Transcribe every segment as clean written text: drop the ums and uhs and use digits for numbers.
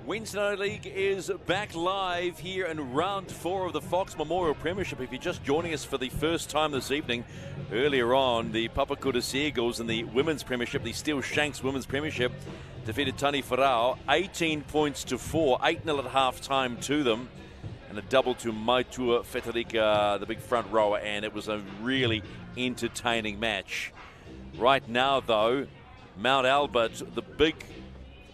Wednesday Night League is back live here in round 4 of the Fox Memorial Premiership. If you're just joining us for the first time this evening, earlier on, the Papakura Seagulls in the Women's Premiership, the Steel Shanks Women's Premiership, defeated Tani Wharau 18 points to 4, 8-0 at half-time to them, and a double to Maitua Fetarika, the big front rower, and it was a really entertaining match. Right now, though, Mount Albert, the big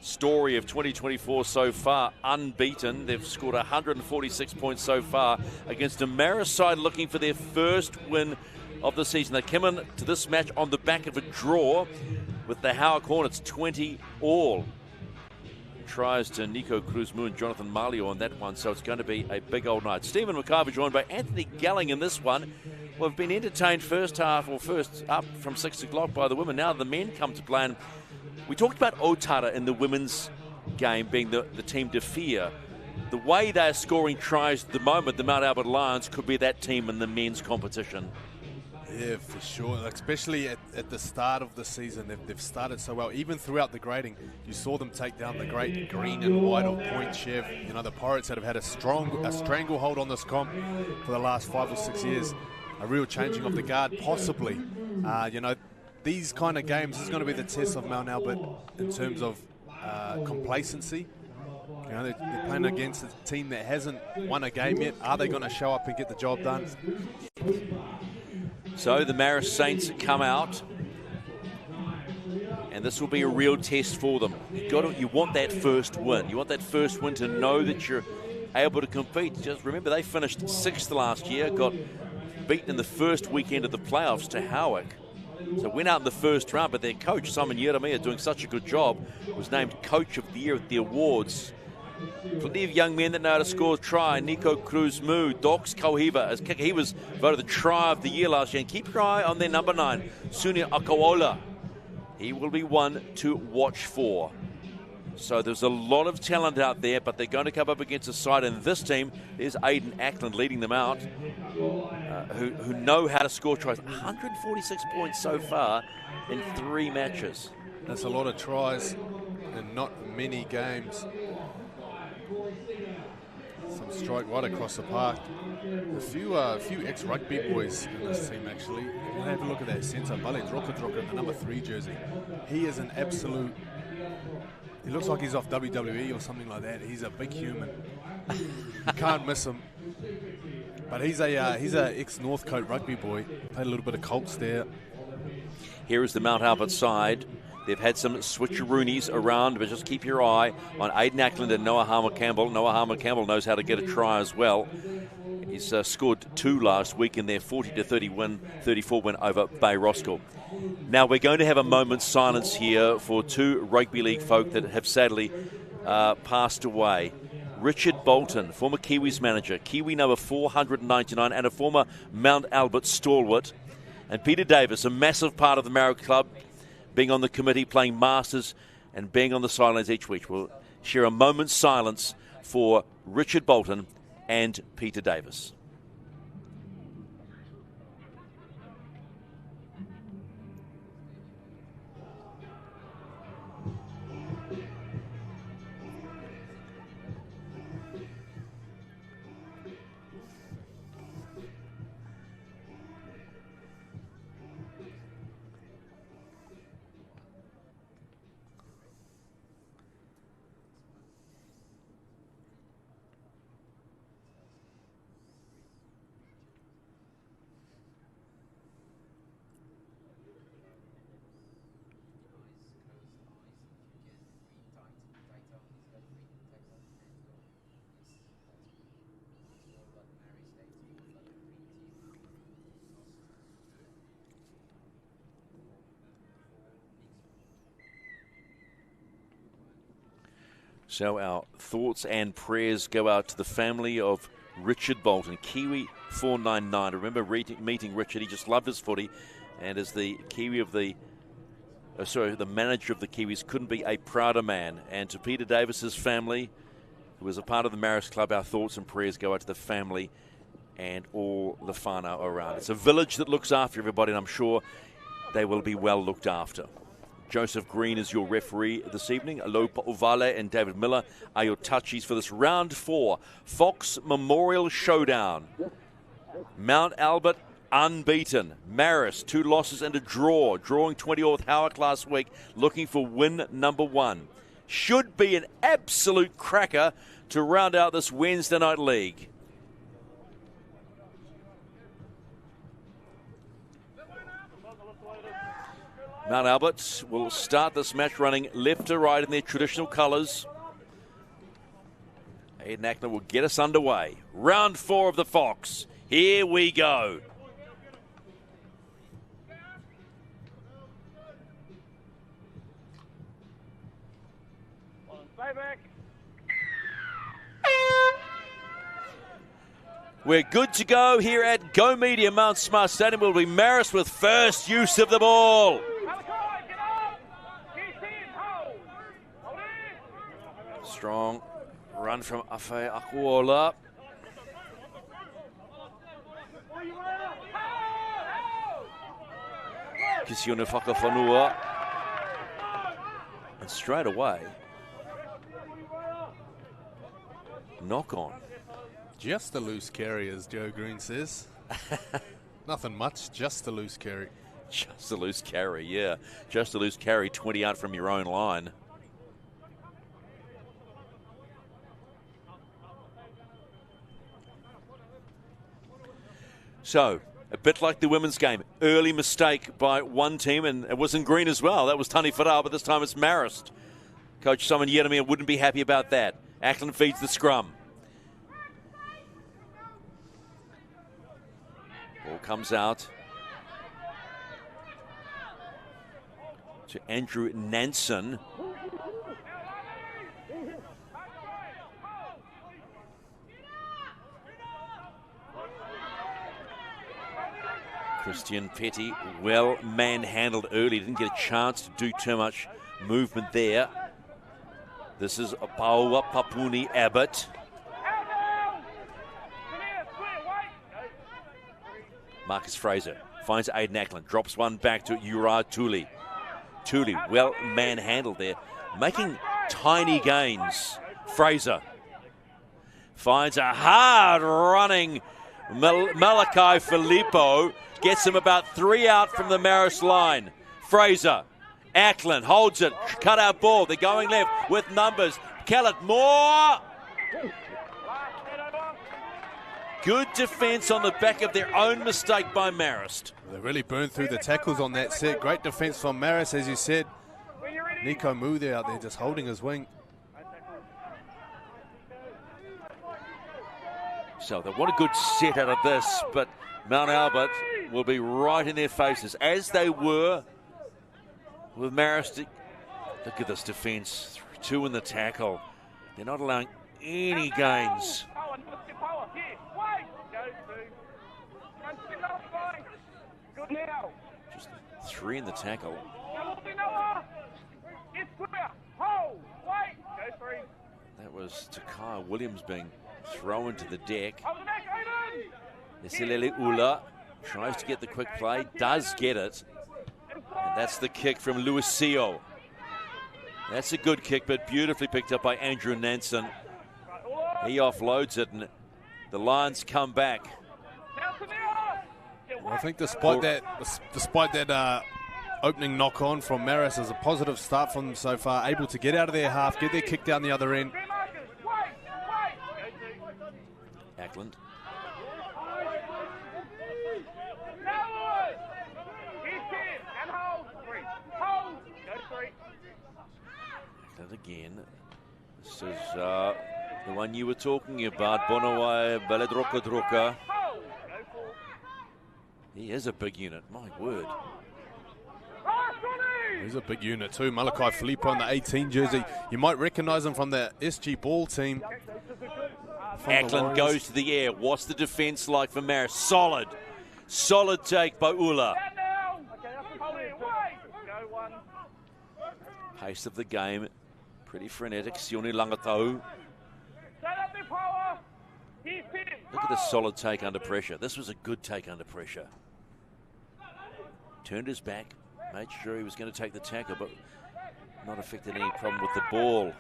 story of 2024 so far, unbeaten. They've scored 146 points so far against a Marist side looking for their first win of the season. They came in to this match on the back of a draw with the Howard Hornets 20 all. Tries to Nico Cruz-Mu and Jonathan Malio on that one, so it's going to be a big old night. Stephen McCarver joined by Anthony Galling in this one. We've been entertained first half, or first up from 6 o'clock by the women. Now the men come to play, and we talked about Otara in the women's game being the team to fear. The way they're scoring tries at the moment, the Mount Albert Lions could be that team in the men's competition. Yeah, for sure. Especially at the start of the season, they've started so well. Even throughout the grading, you saw them take down the great green and white of Point Chev. You know, the Pirates that have had a stranglehold on this comp for the last 5 or 6 years. A real changing of the guard, possibly. You know, these kind of games is going to be the test of Mount Albert in terms of complacency. You know, they're playing against a team that hasn't won a game yet. Are they going to show up and get the job done? So the Marist Saints come out, and this will be a real test for them. You want that first win. You want that first win to know that you're able to compete. Just remember, they finished 6th last year, got beaten in the first weekend of the playoffs to Howick. So went out in the first round, but their coach, Simon Yeremia, doing such a good job, was named Coach of the Year at the awards. Plenty of young men that know how to score a try. Nico Cruz-Mu, Dox Kauhiva as kicker. He was voted the try of the year last year. And keep your eye on their number 9, Sunia Akawola. He will be one to watch for. So there's a lot of talent out there, but they're going to come up against a side in this team. There's Aidan Ackland leading them out, who know how to score tries. 146 points so far in 3 matches. That's a lot of tries in not many games. Some strike right across the park. A few ex-rugby boys in this team, actually. You have a look at that centre, Bale Droka, the number 3 jersey. He is an absolute... He looks like he's off WWE or something like that. He's a big human. You can't miss him. But he's a ex-Northcote rugby boy. Played a little bit of Colts there. Here is the Mount Albert side. They've had some switcheroonies around, but just keep your eye on Aidan Ackland and Noah Harmer-Campbell. Noah Harmer-Campbell knows how to get a try as well. He's scored 2 last week in their 40-34 win over Bay Roskill. Now we're going to have a moment's silence here for 2 rugby league folk that have sadly passed away. Richard Bolton, former Kiwis manager, Kiwi number 499, and a former Mount Albert stalwart. And Peter Davis, a massive part of the Marrow Club, being on the committee, playing Masters, and being on the sidelines each week. We'll share a moment's silence for Richard Bolton and Peter Davis. So our thoughts and prayers go out to the family of Richard Bolton, Kiwi 499. I remember meeting Richard. He just loved his footy, and as the Kiwi of the manager of the Kiwis, couldn't be a prouder man. And to Peter Davis's family, who was a part of the Marist Club, our thoughts and prayers go out to the family and all the whānau around. It's a village that looks after everybody, and I'm sure they will be well looked after. Joseph Green is your referee this evening. Alopa Ovale and David Miller are your touchies for this round 4 Fox Memorial Showdown. Mount Albert unbeaten. Marist 2 losses and a draw. Drawing 20 with Howick last week, looking for win number 1. Should be an absolute cracker to round out this Wednesday night league. Mount Albert will start this match running left to right in their traditional colours. Aidan Ackland will get us underway. Round 4 of the Fox. Here we go. We're good to go here at Go Media Mount Smart Stadium. Will be Marist with first use of the ball. Strong run from Afe Akuola. Kisione Whakawhanua. And straight away, knock on. Just a loose carry, as Joe Green says. Nothing much, just a loose carry. Just a loose carry, yeah. Just a loose carry, 20 out from your own line. So, a bit like the women's game. Early mistake by one team, and it was in green as well. That was Tani Whara, but this time it's Marist. Coach Simon Yeramir wouldn't be happy about that. Ackland feeds the scrum. Ball comes out to Andrew Nansen. Christian Petty, well manhandled early. Didn't get a chance to do too much movement there. This is Paua Papuni Abbott. Marcus Fraser finds Aidan Ackland, drops one back to Ura Tuli. Tuli, well manhandled there, making tiny gains. Fraser finds a hard running Malachi Filippo, gets him about 3 out from the Marist line. Fraser, Ackland holds it, cut out ball, they're going left with numbers. Kellett Moore. Good defence on the back of their own mistake by Marist. They really burned through the tackles on that set. Great defence from Marist, as you said. Nico Mude out there just holding his wing. So they want a good set out of this, but Mount Albert will be right in their faces, as they were with Marist. Look at this defence. 2 in the tackle. They're not allowing any gains. Just 3 in the tackle. That was Takai Williams being thrown to the deck. Isilele Ula tries to get the quick play, does get it. And that's the kick from Luisio. That's a good kick, but beautifully picked up by Andrew Nansen. He offloads it, and the Lions come back. Well, I think despite that opening knock-on from Marist, is a positive start from them so far. Able to get out of their half, get their kick down the other end. Ackland. Ackland again. This is the one you were talking about, Bonawai Baledroka. He is a big unit, my word. He's a big unit too. Malachi Filippo in the 18 jersey. You might recognise him from the SG Ball team. Ackland goes to the air. What's the defence like for Marist? Solid. Solid take by Ula. Pace of the game. Pretty frenetic. Sione Langatau. Look at the solid take under pressure. This was a good take under pressure. Turned his back. Made sure he was going to take the tackle, but not affected any problem with the ball.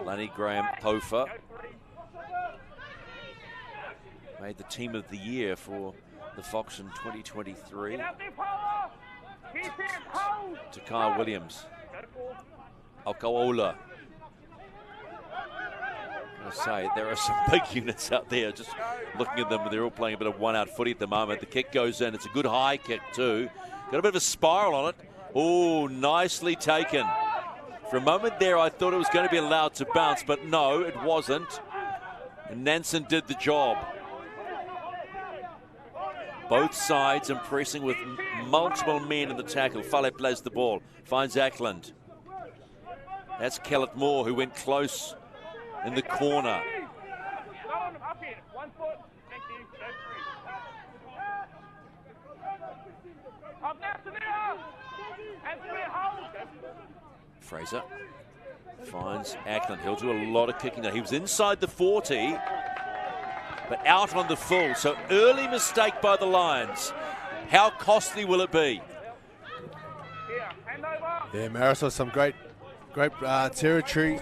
Lanny Graham Pofa made the team of the year for the Fox in 2023. Takar Williams. Alkaola. I say, there are some big units out there. Just looking at them, they're all playing a bit of one-out footy at the moment. The kick goes in. It's a good high kick too. Got a bit of a spiral on it. Oh, nicely taken. For a moment there, I thought it was going to be allowed to bounce, but no, it wasn't. And Nansen did the job. Both sides impressing with multiple men in the tackle. Fale plays the ball, finds Ackland. That's Kellett Moore, who went close in the corner. Fraser finds Ackland. He'll do a lot of kicking now. He was inside the 40, but out on the full. So early mistake by the Lions. How costly will it be? Yeah, Marist was some great territory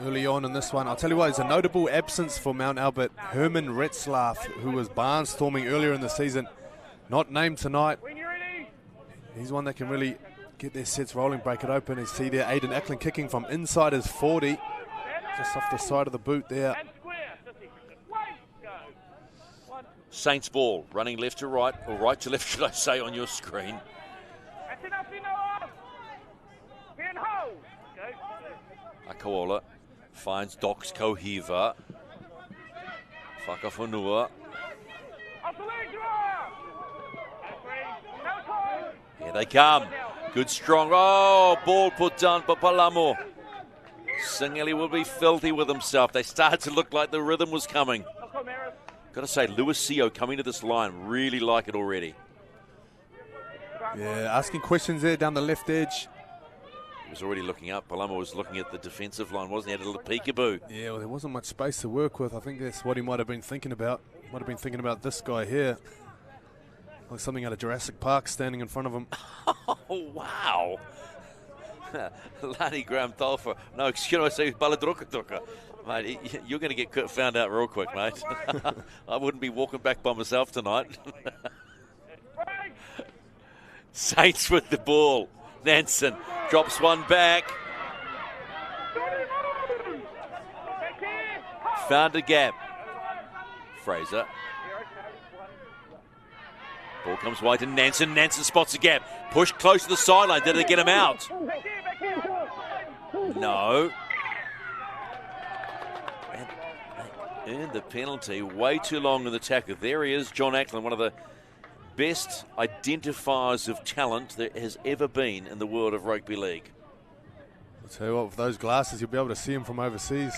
early on in this one. I'll tell you what, it's a notable absence for Mount Albert. Herman Retzlaff, who was barnstorming earlier in the season, not named tonight. He's one that can really get their sets rolling, break it open. You see there Aiden Ackland kicking from inside his 40, just off the side of the boot there. Saints ball, running left to right, or right to left, should I say, on your screen. Akaola finds Docs Kohiva. Whakafonua. Here they come. Good strong. Oh, ball put down by Palamo. Singeli will be filthy with himself. They started to look like the rhythm was coming. Got to say, Luisio coming to this line, really like it already. Yeah, asking questions there down the left edge. He was already looking up. Palamo was looking at the defensive line, wasn't he? Had a little peekaboo. Yeah, well, there wasn't much space to work with. I think that's what he might have been thinking about. Might have been thinking about this guy here. Like something out of Jurassic Park standing in front of him. Oh, wow. Lani Graham Tolfer. No, excuse me, I say Baladroka. Mate, you're going to get found out real quick, mate. I wouldn't be walking back by myself tonight. Saints with the ball. Nansen drops one back. Found a gap. Fraser. Ball comes wide to Nansen. Nansen spots a gap. Push close to the sideline. Did they get him out? No. And they earned the penalty. Way too long in the tackle. There he is, John Ackland, one of the best identifiers of talent there has ever been in the world of rugby league. I'll tell you what, with those glasses, you'll be able to see him from overseas.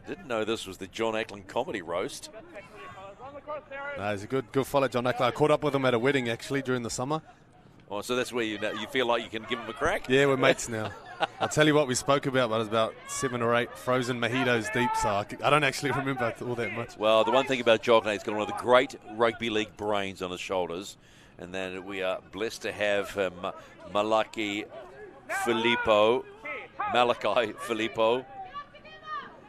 Didn't know this was the John Ackland comedy roast. No, he's a good follow, John Ackland. I caught up with him at a wedding, actually, during the summer. Oh, so that's where you feel like you can give him a crack? Yeah, we're mates now. I'll tell you what we spoke about, but it was about 7 or 8 frozen mojitos deep, so I don't actually remember all that much. Well, the one thing about John, he's got one of the great rugby league brains on his shoulders, and then we are blessed to have Malachi Filippo.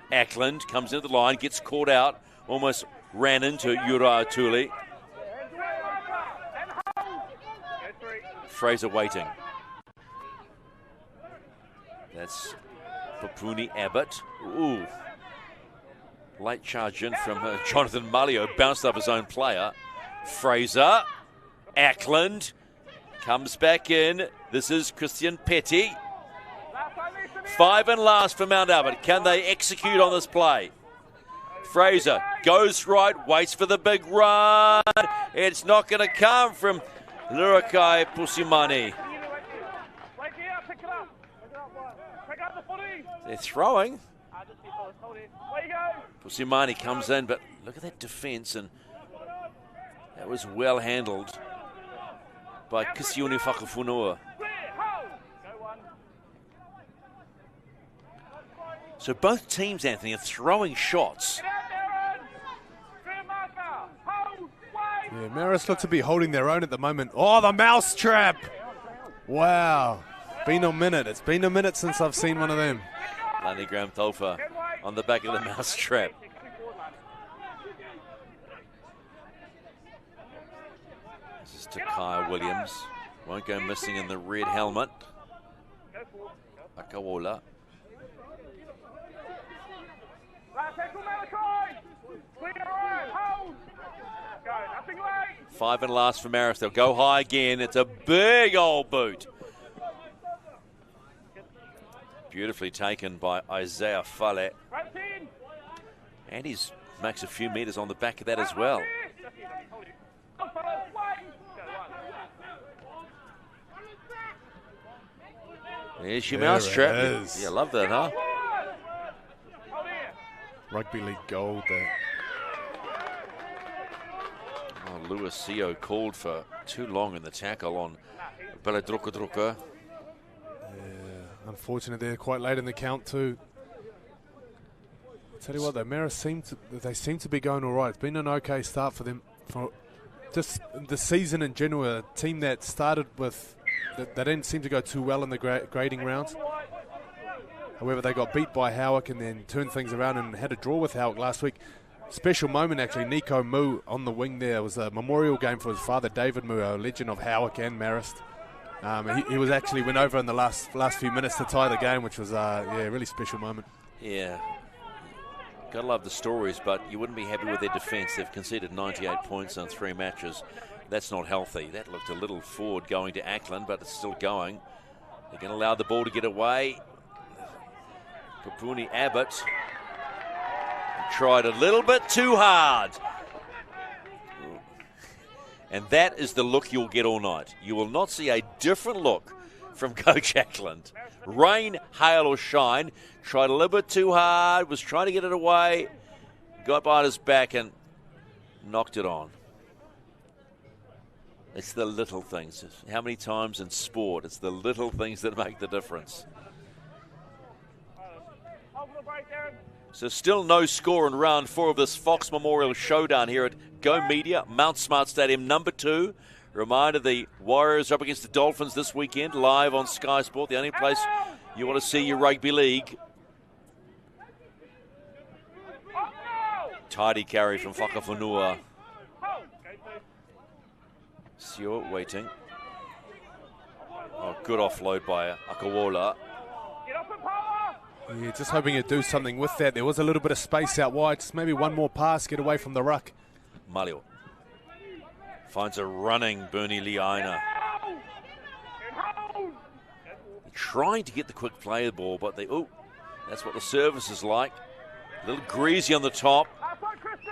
Ackland comes into the line, gets caught out, almost ran into Ura Atuli. Fraser waiting. That's Papuni Abbott. Ooh. Late charge in from Jonathan Mullio, bounced off his own player. Fraser. Ackland comes back in. This is Christian Petty. 5 and last for Mount Albert. Can they execute on this play? Fraser goes right, waits for the big run. It's not going to come from Lurakai Pusimani. They're throwing. Pusimani comes in, but look at that defence, and that was well handled by Kisiuni So both teams, Anthony, are throwing shots. Yeah, Marist look to be holding their own at the moment. Oh, the mouse trap! Wow. Been a minute. It's been a minute since I've seen one of them. Lani Graham Tolfa on the back of the mouse trap. This is Takai Williams. Won't go missing in the red helmet. Akawola. Five and last for Marist. They'll go high again. It's a big old boot. Beautifully taken by Isaiah Fale. And he makes a few meters on the back of that as well. There's your mousetrap. Yeah, love that, huh? Rugby league gold there. Oh, Lewis Seo called for too long in the tackle on Beledruka. Yeah, unfortunate they're quite late in the count too. I'll tell you what though, Marist seem to be going all right. It's been an okay start for them. For just the season in general, a team that started with, they didn't seem to go too well in the grading rounds. However, they got beat by Howick and then turned things around and had a draw with Howick last week. Special moment actually, Nico Moo on the wing there. It was a memorial game for his father, David Moo, a legend of Howick and Marist. He was actually went over in the last few minutes to tie the game, which was a really special moment. Yeah, gotta love the stories, but you wouldn't be happy with their defence. They've conceded 98 points on 3 matches. That's not healthy. That looked a little forward going to Ackland, but it's still going. They're going to allow the ball to get away. Kapuni Abbott tried a little bit too hard. And that is the look you'll get all night. You will not see a different look from Coach Ackland. Rain, hail or shine, tried a little bit too hard, was trying to get it away, got behind his back and knocked it on. It's the little things. How many times in sport, it's the little things that make the difference. So still no score in round 4 of this Fox Memorial Showdown here at Go Media, Mount Smart Stadium, number 2. Reminder, the Warriors up against the Dolphins this weekend, live on Sky Sport, the only place you want to see your rugby league. Tidy carry from Whakafonua. Seo waiting. Oh, good offload by Akawola. Yeah, just hoping to do something with that. There was a little bit of space out wide. Just maybe one more pass, get away from the ruck. Malio finds a running Bernie Liaina. Trying to get the quick play of the ball, but that's what the service is like. A little greasy on the top.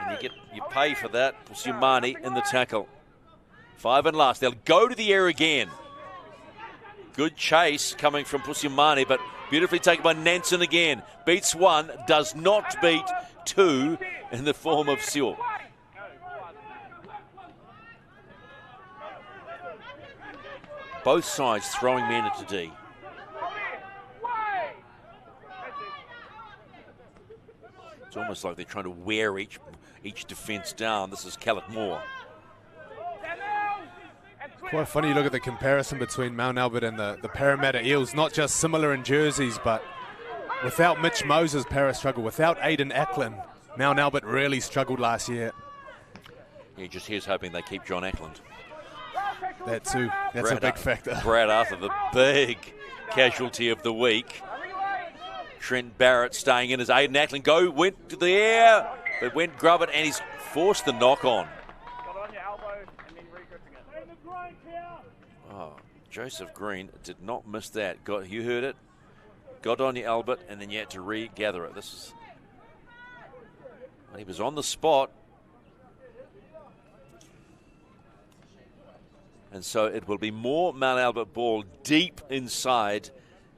And you pay for that. Pusiumani in the tackle. 5 and last. They'll go to the air again. Good chase coming from Pusiumani, but beautifully taken by Nansen again. Beats 1, does not beat 2 in the form of Seo. Both sides throwing men into D. It's almost like they're trying to wear each defence down. This is Callett Moore. Quite funny, you look at the comparison between Mount Albert and the Parramatta Eels. Not just similar in jerseys, but without Mitch Moses, Para struggled. Without Aidan Ackland, Mount Albert really struggled last year. Yeah, just here's hoping they keep John Ackland. That too. That's a big factor. Brad Arthur, the big casualty of the week. Trent Barrett staying in as Aidan Ackland went to the air, but went grub it, and he's forced the knock on. Oh, Joseph Green did not miss that. You heard it. Got on your Albert, and then you had to regather it. He was on the spot. And so it will be more Mount Albert ball deep inside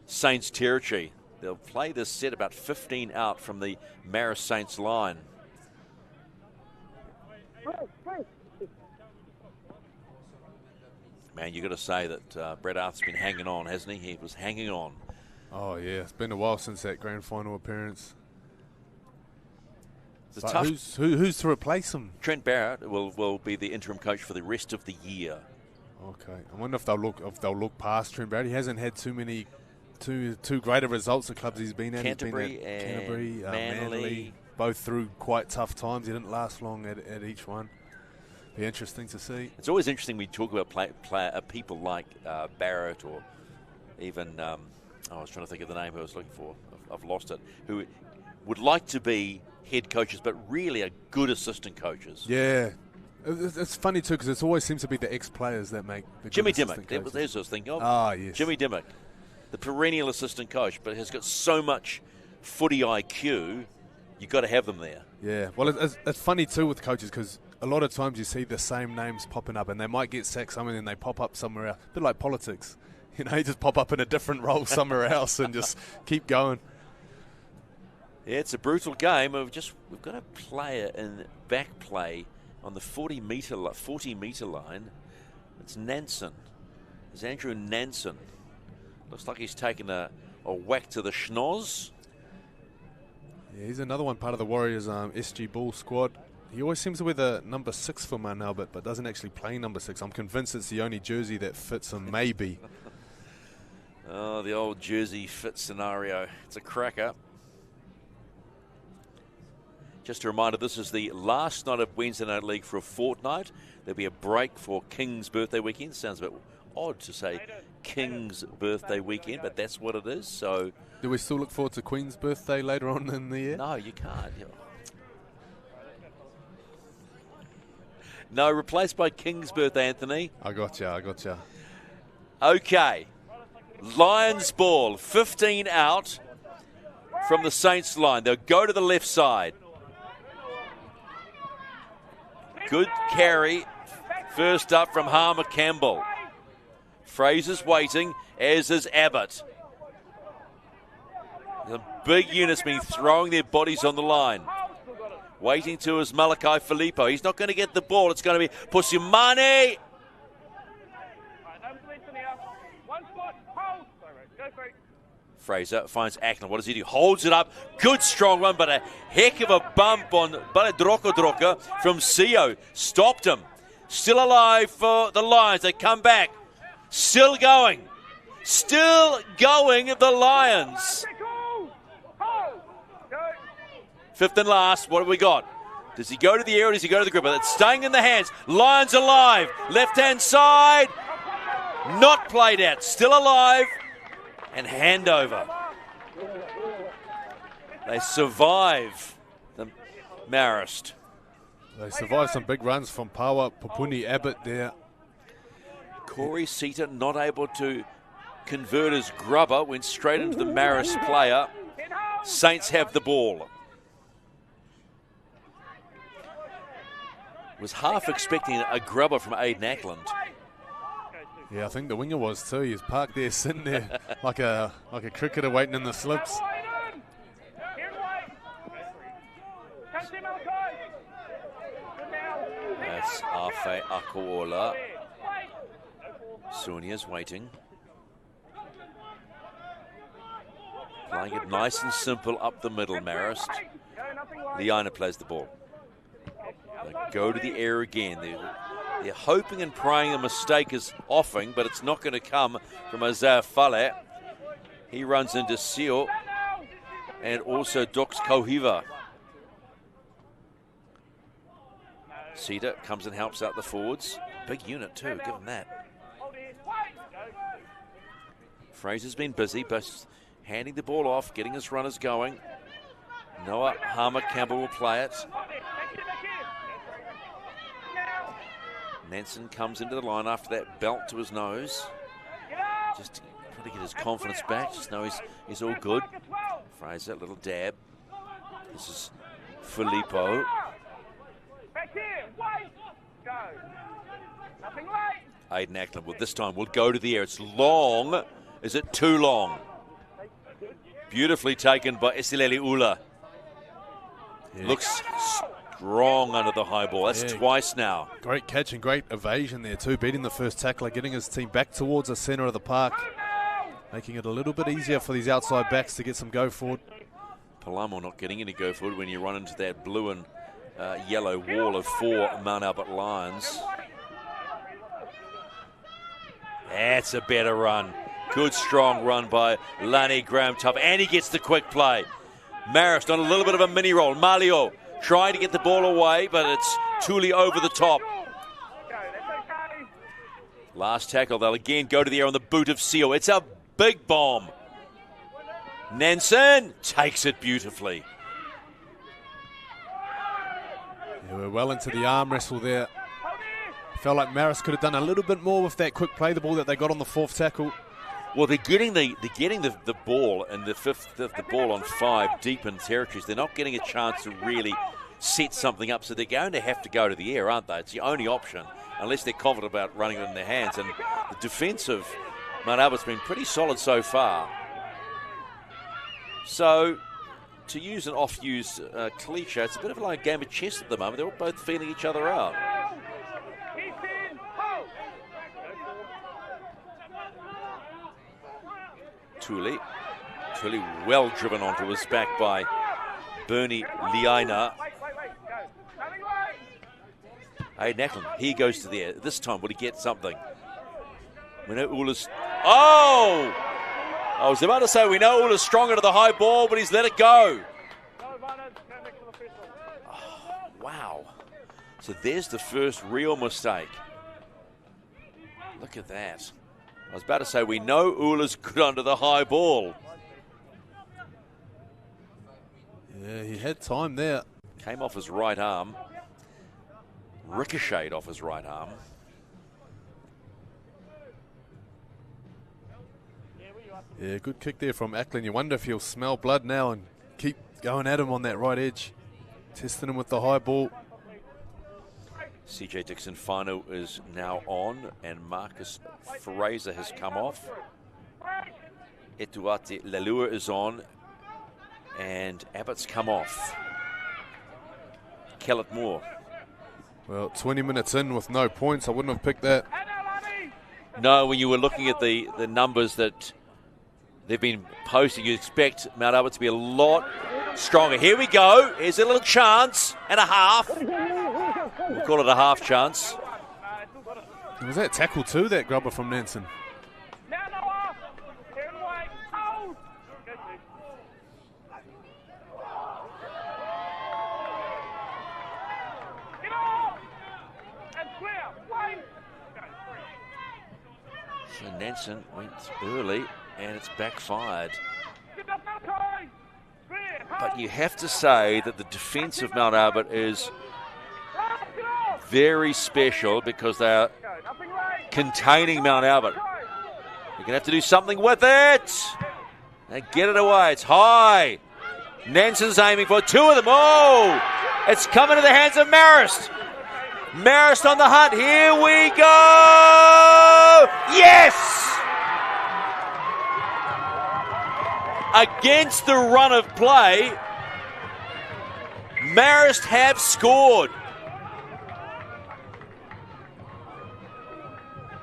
Saints territory. They'll play this set about 15 out from the Marist Saints line. Man, you got to say that Brett Arthur's been hanging on, hasn't he? He was hanging on. Oh, yeah. It's been a while since that grand final appearance. Who's to replace him? Trent Barrett will be the interim coach for the rest of the year. Okay. I wonder if they'll look past Trent Barrett. He hasn't had too greater results at clubs he's been at. Canterbury and Manly. Both through quite tough times. He didn't last long at each one. Be interesting to see. It's always interesting we talk about people like Barrett or even I was trying to think of the name who I was looking for. I've lost it. Who would like to be head coaches, but really are good assistant coaches. Yeah. It's funny, too, because it always seems to be the ex-players that make the Jimmy good Dimmock. coaches. There's what I was thinking of. Ah, yes. Jimmy Dimmock, the perennial assistant coach, but has got so much footy IQ, you've got to have them there. Yeah. Well, it's funny, too, with coaches, because a lot of times you see the same names popping up, and they might get sacked somewhere, and then they pop up somewhere else. A bit like politics. You know, you just pop up in a different role somewhere else and just keep going. Yeah, it's a brutal game. We've got a player in back play on the 40-metre line. It's Nansen. It's Andrew Nansen. Looks like he's taken a whack to the schnoz. Yeah, he's another one part of the Warriors SG Bull squad. He always seems to wear the number 6 for Manel, but doesn't actually play number 6. I'm convinced it's the only jersey that fits him, maybe. Oh, the old jersey fit scenario. It's a cracker. Just a reminder, this is the last night of Wednesday Night League for a fortnight. There'll be a break for King's birthday weekend. Sounds a bit odd to say King's birthday weekend, but that's what it is. So, do we still look forward to Queen's birthday later on in the year? No, you can't. No, replaced by King's birthday, Anthony. I got you. Okay. Lions ball, 15 out from the Saints line. They'll go to the left side. Good carry. First up from Harmer Campbell. Fraser's waiting, as is Abbott. The big unit's been throwing their bodies on the line. Waiting to is Malachi Filippo. He's not going to get the ball. It's going to be Pusimane. Fraser finds Ackland. What does he do? Holds it up. Good strong run, but a heck of a bump on Droka from Sio. Stopped him. Still alive for the Lions. They come back. Still going. The Lions. Fifth and last. What have we got? Does he go to the air or does he go to the gripper? It's staying in the hands. Lions alive. Left-hand side. Not played out. Still alive. And handover. They survive the Marist. They survived some big runs from Pawa Popuni Abbott there. Corey Sita not able to convert his grubber, went straight into the Marist player. Saints have the ball. Was half expecting a grubber from Aiden Ackland. Yeah, I think the winger was too. He was parked there, sitting there like a cricketer waiting in the slips. That's Afe Akoola. Sunia's waiting. Playing it nice and simple up the middle, Marist. Liana plays the ball. They go to the air again. They're hoping and praying a mistake is offing, but it's not going to come from Isaiah Fale. He runs into Sio and also Dox Kohiva. Sita comes and helps out the forwards. Big unit too, give him that. Fraser's been busy, but handing the ball off, getting his runners going. Noah Harmer Campbell will play it. Nansen comes into the line after that belt to his nose. Just trying to get his confidence back. Just know he's all good. Fraser, little dab. This is Filippo. Aiden Ackland, well, this time will go to the air. It's long. Is it too long? Beautifully taken by Esileli Ula. Yeah. Looks strong under the high ball. That's twice now. Great catch and great evasion there too, beating the first tackler, getting his team back towards the centre of the park. making it a little bit easier for these outside backs to get some go forward. Palamo not getting any go forward when you run into that blue and yellow wall of 4 Mount Albert Lions. That's a better run. Good strong run by Lani Graham-Tuff, and he gets the quick play. Marist on a little bit of a mini roll. Malio trying to get the ball away, but it's Tuli over the top. Last tackle, they'll again go to the air on the boot of Seal. It's a big bomb. Nansen takes it beautifully. Yeah, we're well into the arm wrestle there. Felt like Marist could have done a little bit more with that quick play, the ball that they got on the 4th tackle. Well, they're getting the ball and the ball on 5 deep in territories. They're not getting a chance to really set something up, so they're going to have to go to the air, aren't they? It's the only option, unless they're confident about running it in their hands. And the defence of Mount Albert's been pretty solid so far. So, to use an oft-used cliche, it's a bit of like a game of chess at the moment. They're all both feeling each other out. Tuli well driven onto his back by Bernie Liaina. Hayden Ackland, he goes to the air. This time, will he get something? We know Ula's... Oh! I was about to say, we know Ula's stronger to the high ball, but he's let it go. Oh, wow. So there's the first real mistake. Look at that. I was about to say, we know Ula's good under the high ball. Yeah, he had time there. Came off his right arm. Ricocheted off his right arm. Yeah, good kick there from Ackland. You wonder if he'll smell blood now and keep going at him on that right edge. Testing him with the high ball. CJ Dixon-Fano is now on, and Marcus Fraser has come off. Etuate Lalua is on, and Abbott's come off. Kellett Moore. Well, 20 minutes in with no points. I wouldn't have picked that. No, when you were looking at the numbers that they've been posting, you expect Mount Albert to be a lot stronger. Here we go. Here's a little chance and a half. We'll call it a half chance. Was that tackle too, that grubber from Nansen? So Nansen went early and it's backfired. But you have to say that the defence of Mount Albert is very special because they are containing Mount Albert. You're going to have to do something with it. And get it away. It's high. Nansen's aiming for 2 of them. Oh! It's coming to the hands of Marist. Marist on the hunt. Here we go! Yes! Against the run of play, Marist have scored.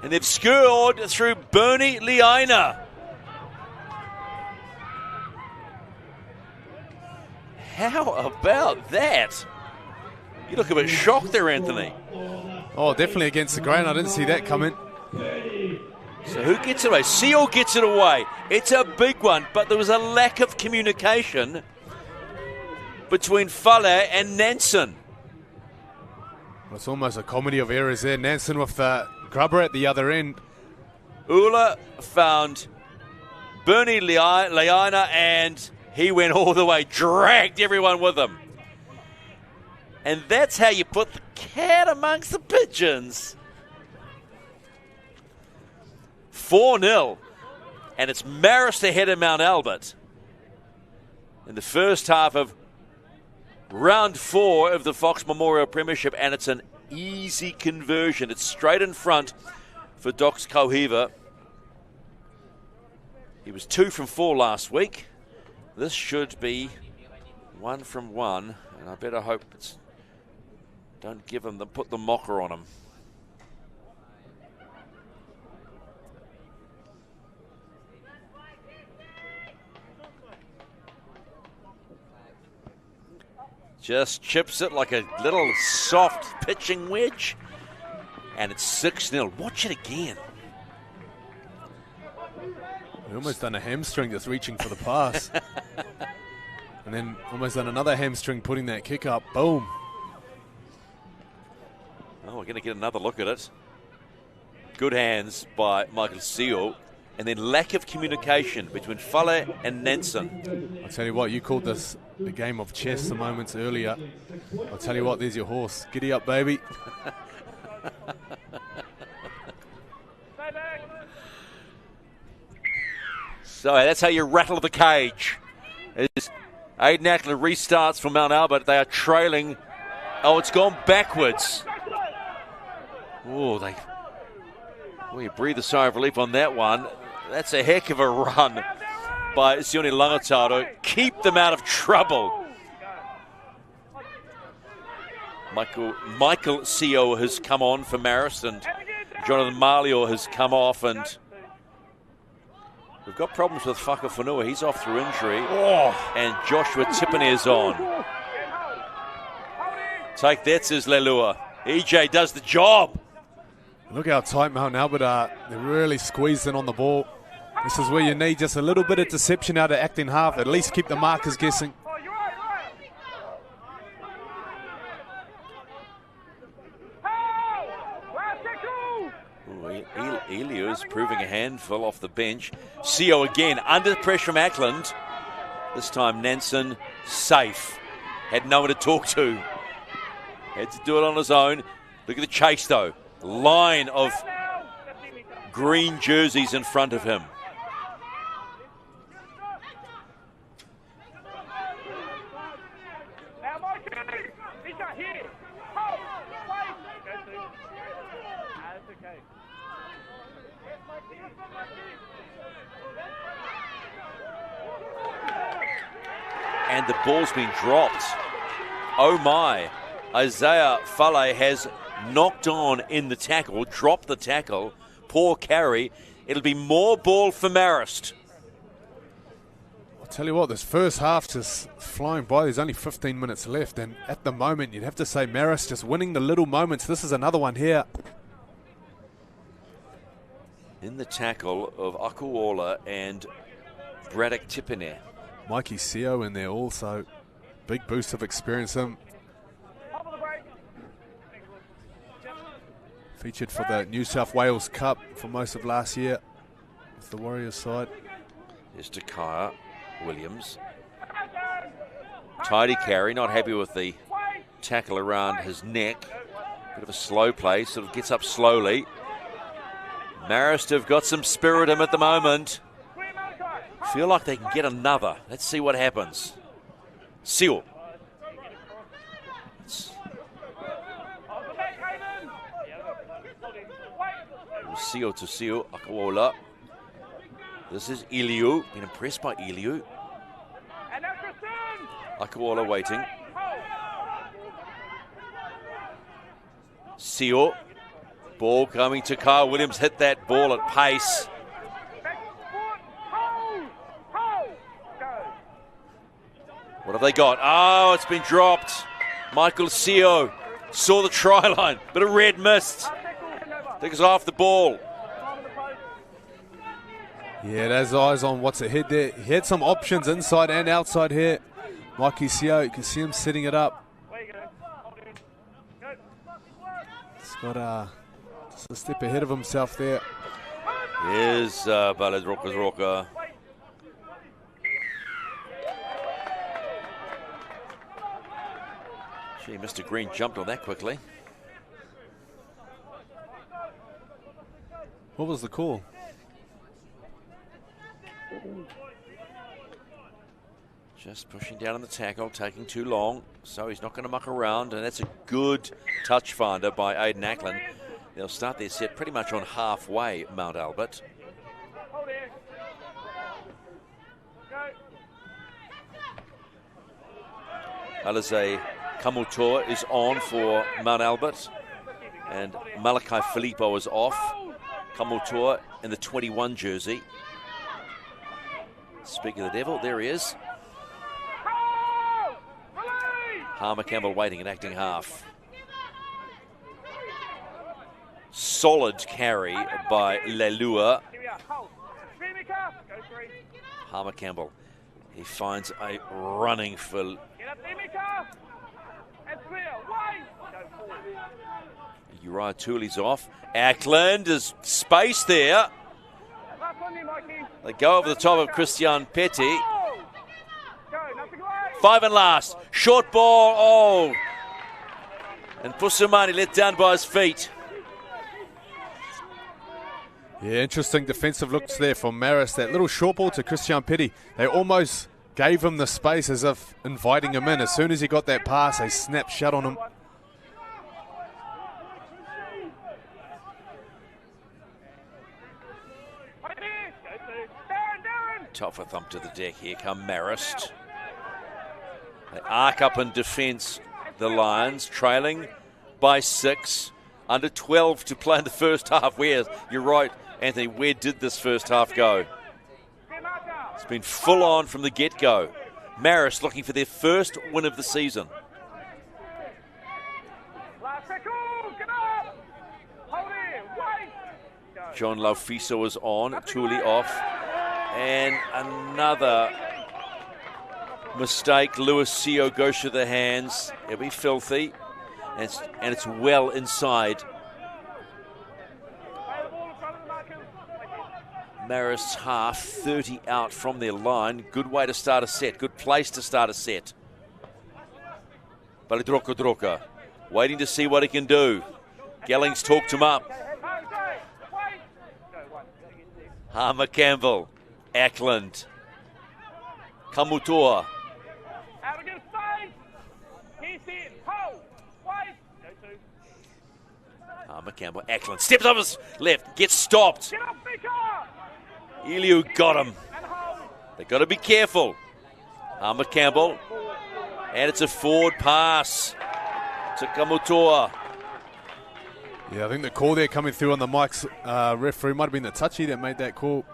And they've scored through Bernie Liaina. How about that? You look a bit shocked there, Anthony. Oh, definitely against the grain. I didn't see that coming. So who gets it away? Seal gets it away. It's a big one, but there was a lack of communication between Fale and Nansen. Well, it's almost a comedy of errors there. Nansen with the grubber at the other end. Ula found Bernie Liaina, and he went all the way, dragged everyone with him. And that's how you put the cat amongst the pigeons. 4-0, and it's Marist ahead of Mount Albert in the first half of round 4 of the Fox Memorial Premiership, and it's an easy conversion. It's straight in front for Dox Kauhiva. He was 2 from 4 last week. This should be 1 from 1, and I better hope it's... Don't give him put the mocker on him. Just chips it like a little soft pitching wedge. And it's 6-0. Watch it again. We almost done a hamstring just reaching for the pass. And then almost done another hamstring putting that kick up. Boom. Oh, we're going to get another look at it. Good hands by Michael Seal. And then lack of communication between Fale and Nansen. I'll tell you what, you called this a game of chess some moments earlier. I'll tell you what, there's your horse. Giddy up, baby. So that's how you rattle the cage. As Aiden Ackland restarts from Mount Albert. They are trailing. Oh, it's gone backwards. Oh, you breathe a sigh of relief on that one. That's a heck of a run by Sione Langataro. Keep them out of trouble. Michael Seo has come on for Marist, and Jonathan Marlio has come off, and we've got problems with Whakawhenua. He's off through injury. Oh. And Joshua Tippeneer's on. Take that, says Lelua. EJ does the job. Look how tight Mount Albert are. They're really squeezed in on the ball. This is where you need just a little bit of deception out of acting half. At least keep the markers guessing. Elio is proving a handful off the bench. Seo again under pressure from Ackland. This time Nansen safe. Had no one to talk to. Had to do it on his own. Look at the chase though. Line of green jerseys in front of him. And the ball's been dropped. Oh my. Isaiah Fale has knocked on in the tackle, dropped the tackle. Poor carry. It'll be more ball for Marist. I'll tell you what, this first half just flying by. There's only 15 minutes left, and at the moment you'd have to say Marist just winning the little moments. This is another one here. In the tackle of Akuola and Braddock Tippeneer. Mikey Seo in there also. Big boost of experience. Featured for the New South Wales Cup for most of last year with the Warriors side. Here's Takaya Williams. Tidy carry, not happy with the tackle around his neck. Bit of a slow play, sort of gets up slowly. Marist have got some spirit in him at the moment. Feel like they can get another. Let's see what happens. Seal. Seal to Seal. Akuola. This is Iliu. Been impressed by Iliu. Akuola waiting. Seal. Ball coming to Kyle Williams. Hit that ball at pace. What have they got? Oh, it's been dropped. Michael Seo saw the try line. Bit of red mist. I think it's off the ball. Yeah, there's eyes on what's ahead there. He had some options inside and outside here. Mikey Seo, you can see him setting it up. He's got just a step ahead of himself there. Here's Balad Roka. Gee, Mr. Green jumped on that quickly. What was the call? Just pushing down on the tackle, taking too long, so he's not going to muck around, and that's a good touch finder by Aiden Ackland. They'll start their set pretty much on halfway, Mount Albert. Alize Kamutoa is on for Mount Albert, and Malachi Filippo is off. Kamutoa in the 21 jersey. Speaking of the devil, there he is. Harmer Campbell waiting and acting half. Solid carry by Lelua. Harmer Campbell. He finds a running for Uriah Tooley's off. Ackland is space there. They go over the top of Christian Petty. 5 and last. Short ball. Oh. And Pusumani let down by his feet. Yeah, interesting defensive looks there from Marist. That little short ball to Christian Petty. They almost gave him the space as if inviting him in. As soon as he got that pass, they snapped shut on him. Tough a thump to the deck. Here come Marist. They arc up in defence, the Lions, trailing by 6. Under 12 to play in the first half. You're right, Anthony, where did this first half go? It's been full on from the get-go. Marist looking for their first win of the season. John Laufiso is on, Tooley off. And another mistake. Lewis Seo goes to the hands. It'll be filthy. And it's well inside. Marist's half, 30 out from their line. Good way to start a set. Good place to start a set. Balidroka waiting to see what he can do. Gellings talked him up. Harmer Campbell. Ackland. Kamutoa. Harmer Campbell. Ackland steps up his left. Gets stopped. Eliu got him. They've got to be careful. Harmer Campbell. And it's a forward pass to Kamutoa. Yeah, I think the call there coming through on the mic's referee might have been the touchy that made that call.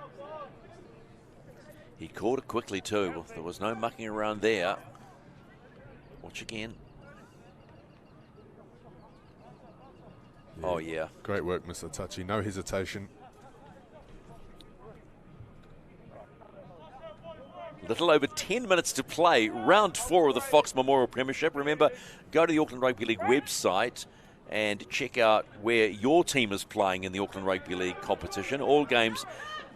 He called it quickly too. There was no mucking around there. Watch again. Yeah, oh, yeah. Great work, Mr. Touchy. No hesitation. Little over 10 minutes to play. Round 4 of the Fox Memorial Premiership. Remember, go to the Auckland Rugby League website and check out where your team is playing in the Auckland Rugby League competition. All games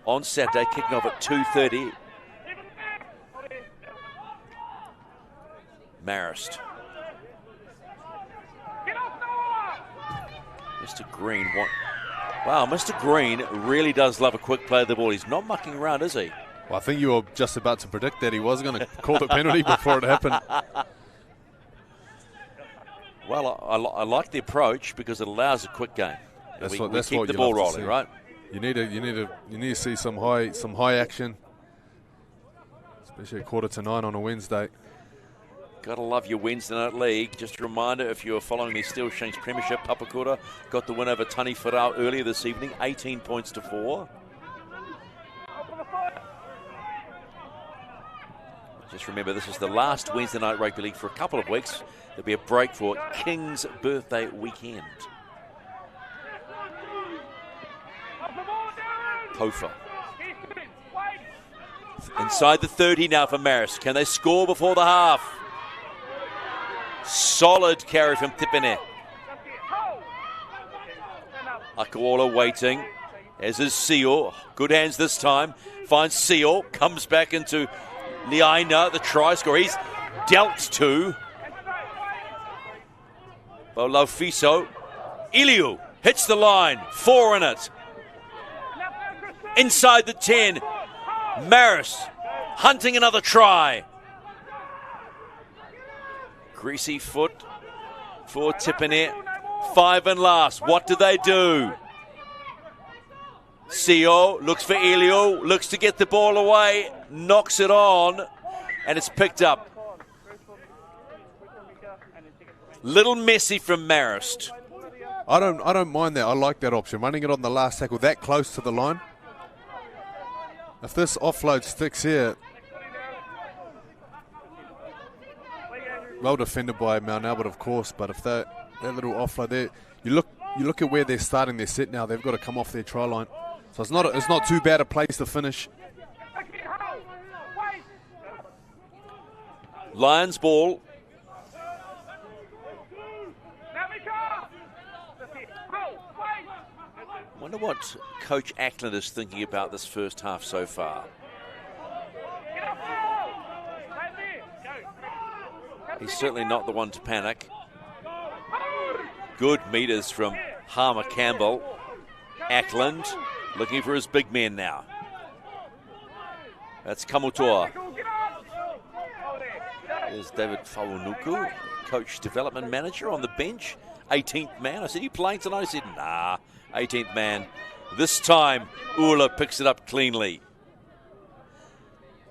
on Saturday, kicking off at 2:30. Marist. Mr. Green. Wow, Mr. Green really does love a quick play of the ball. He's not mucking around, is he? Well, I think you were just about to predict that he was going to call the penalty before it happened. Well, I like the approach because it allows a quick game. That's we what keep the you ball love to rolling, see. right? You need to see some high action, especially at 8:45 on a Wednesday. Gotta love your Wednesday night league. Just a reminder, if you are following the Steel Shanks Premiership, Papakura got the win over Tani Wharau earlier this evening, 18 points to 4. Just remember, this is the last Wednesday night rugby league for a couple of weeks. There'll be a break for King's birthday weekend. Pofa. Inside the 30 now for Marist. Can they score before the half? Solid carry from Tipene. Akawala waiting, as is Seal. Good hands this time. Finds Seal. Comes back into Liaina, the try scorer. He's dealt to. Laufiso. Eliu hits the line. 4 in it. Inside the 10. Marist hunting another try. Greasy foot for Tipene. 5 and last. What do they do? Seo looks for Elio, looks to get the ball away, knocks it on, and it's picked up. Little messy from Marist. I don't mind that. I like that option. Running it on the last tackle that close to the line. If this offload sticks here, well defended by Mount Albert, of course, but if that little offload there, you look at where they're starting their set now. They've got to come off their try line, so it's not too bad a place to finish. Lions ball. Wonder what Coach Ackland is thinking about this first half so far. He's certainly not the one to panic. Good meters from Harmer Campbell. Ackland looking for his big men now. That's Kamutoa. There's David Faunuku, coach development manager on the bench. 18th man. I said, you playing tonight? He said, nah, 18th man. This time, Ula picks it up cleanly.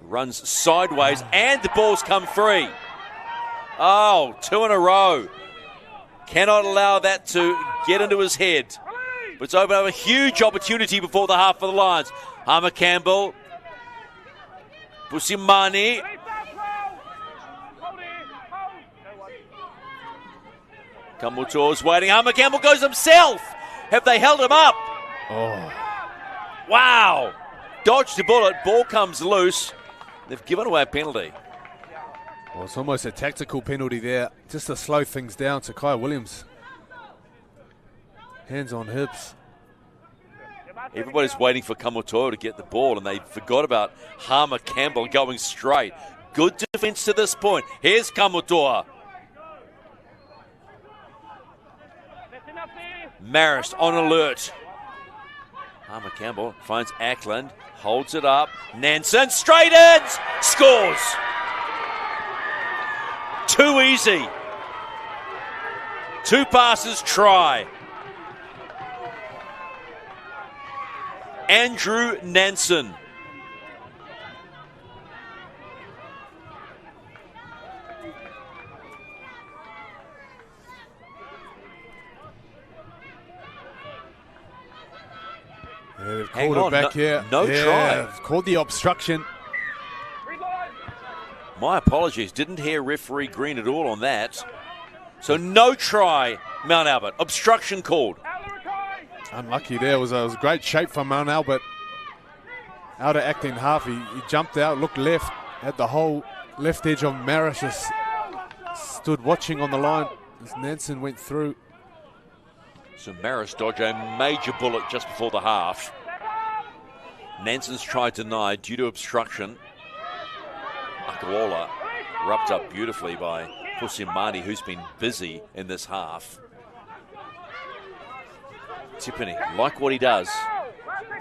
Runs sideways, and the ball's come free. Oh, 2 in a row. Cannot allow that to get into his head. But it's opened up a huge opportunity before the half for the Lions. Harmer Campbell. Pusimani. Kamuto's waiting. Harmer Campbell goes himself. Have they held him up? Oh. Wow. Dodged the bullet. Ball comes loose. They've given away a penalty. Well, it's almost a tactical penalty there, just to slow things down to Kai Williams. Hands on hips. Everybody's waiting for Kamutoa to get the ball, and they forgot about Harmer Campbell going straight. Good defense to this point. Here's Kamutoa. Marist on alert. Harmer Campbell finds Ackland, holds it up. Nansen straight in, scores. Too easy. 2 passes, try. Andrew Nansen. Yeah, they've called it back here. No try. They've called the obstruction. My apologies. Didn't hear referee Green at all on that. So no try, Mount Albert. Obstruction called. Unlucky there. It was a great shape from Mount Albert. Out of acting half. He jumped out, looked left, had the whole left edge of Marist just stood watching on the line as Nansen went through. So Marist dodged a major bullet just before the half. Nansen's try denied due to obstruction. Akawola wrapped up beautifully by Pusimani, who's been busy in this half. Tiffany, like what he does.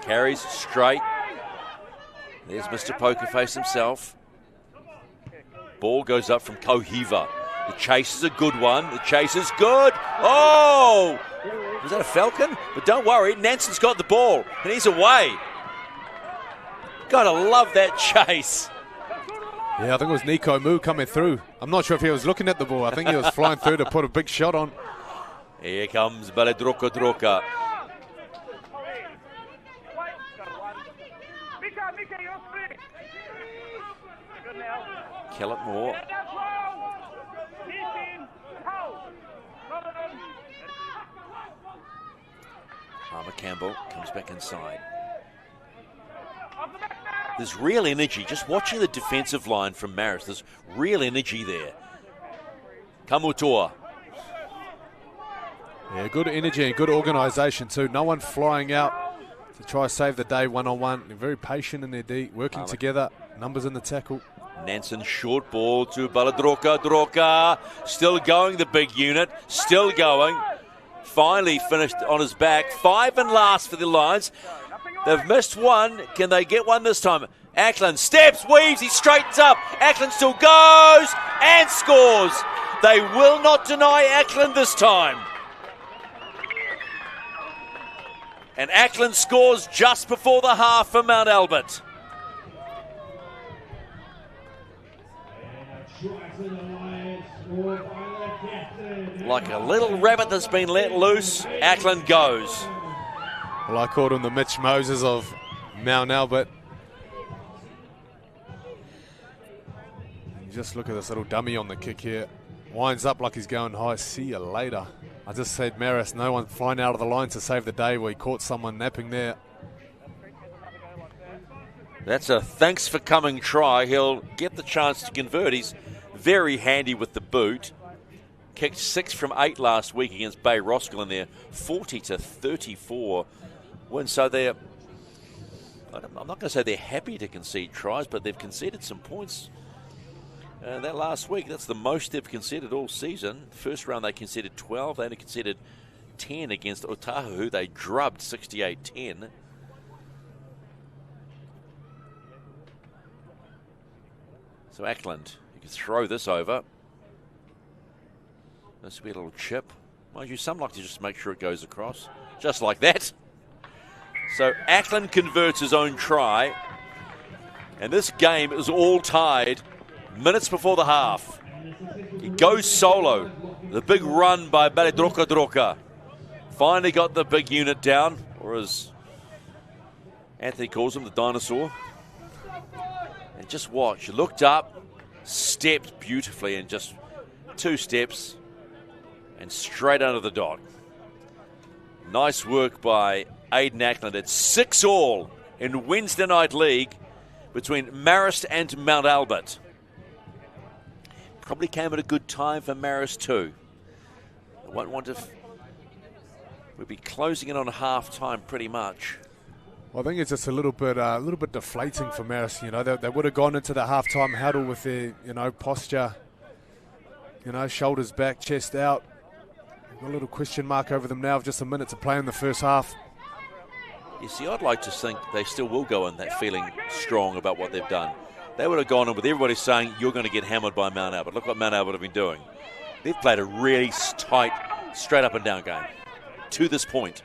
Carries straight. There's Mr. Pokerface himself. Ball goes up from Kohiva. The chase is a good one. The chase is good. Oh! Was that a Falcon? But don't worry, Nansen's got the ball, and he's away. Gotta love that chase. Yeah, I think it was Nico Mu coming through. I'm not sure if he was looking at the ball. I think he was flying through to put a big shot on. Here comes Baledroka Droka. Kellett Moore. Harmer Campbell comes back inside. There's real energy. Just watching the defensive line from Marist, there's real energy there. Kamutoa. Yeah, good energy and good organisation too. No one flying out to try to save the day one-on-one. They're very patient in their D, working together. Numbers in the tackle. Nansen short ball to Baledroka. Droka still going, the big unit. Still going. Finally finished on his back. 5 and last for the Lions. They've missed one. Can they get one this time? Ackland steps, weaves, he straightens up. Ackland still goes and scores. They will not deny Ackland this time. And Ackland scores just before the half for Mount Albert. Like a little rabbit that's been let loose, Ackland goes. Well, I called him the Mitch Moses of Mount Albert. Just look at this little dummy on the kick here. Winds up like he's going high. See you later. I just said Marist, no one flying out of the line to save the day where he caught someone napping there. That's a thanks for coming try. He'll get the chance to convert. He's very handy with the boot. Kicked 6 from 8 last week against Bay Roskill in their 40-34 win. So they're, I'm not going to say they're happy to concede tries, but they've conceded some points. That last week, that's the most they've conceded all season. First round they conceded 12. They only conceded 10 against Otahu, who they drubbed 68-10. So Ackland, you can throw this over. This will be a little chip. Mind you, some like to just make sure it goes across. Just like that. So Ackland converts his own try. And this game is all tied minutes before the half. He goes solo. The big run by Baledroka. Finally got the big unit down, or as Anthony calls him, the dinosaur. And just watch, looked up, stepped beautifully, and just 2 steps and straight under the dot. Nice work by Aidan Ackland. It's 6-all in Wednesday Night League between Marist and Mount Albert. Probably came at a good time for Marist too. I won't want to. We'll be closing in on half-time pretty much. Well, I think it's just a little bit deflating for Marist. You know, they would have gone into the half-time huddle with their, posture, shoulders back, chest out. Got a little question mark over them now of just a minute to play in the first half. You see, I'd like to think they still will go in that feeling strong about what they've done. They would have gone in with everybody saying, you're going to get hammered by Mount Albert. Look what Mount Albert have been doing. They've played a really tight, straight up and down game to this point.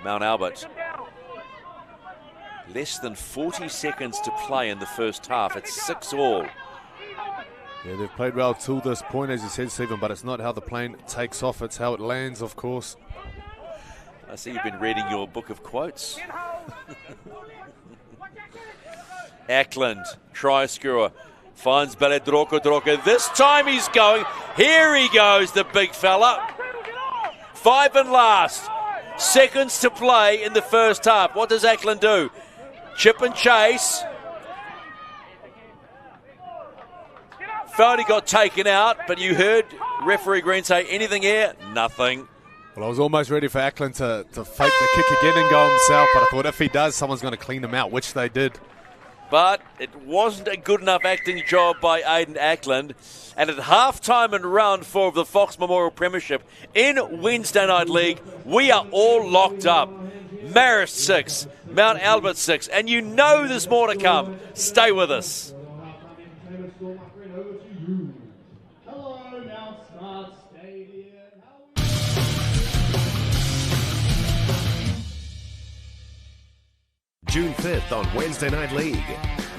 Mount Albert, less than 40 seconds to play in the first half. It's 6-all. Yeah, they've played well till this point, as you said, Stephen, but it's not how the plane takes off, it's how it lands, of course. I see you've been reading your book of quotes. Ackland, try scorer, finds Baledroka. This time he's going. Here he goes, the big fella. 5 and last. Seconds to play in the first half. What does Ackland do? Chip and chase. Felt he got taken out, but you heard referee Green say, anything here? Nothing. Well, I was almost ready for Ackland to fake the kick again and go himself, but I thought if he does, someone's going to clean him out, which they did. But it wasn't a good enough acting job by Aidan Ackland. And at halftime in round 4 of the Fox Memorial Premiership in Wednesday Night League, we are all locked up. Marist 6, Mount Albert 6, and you know there's more to come. Stay with us. June 5th on Wednesday Night League.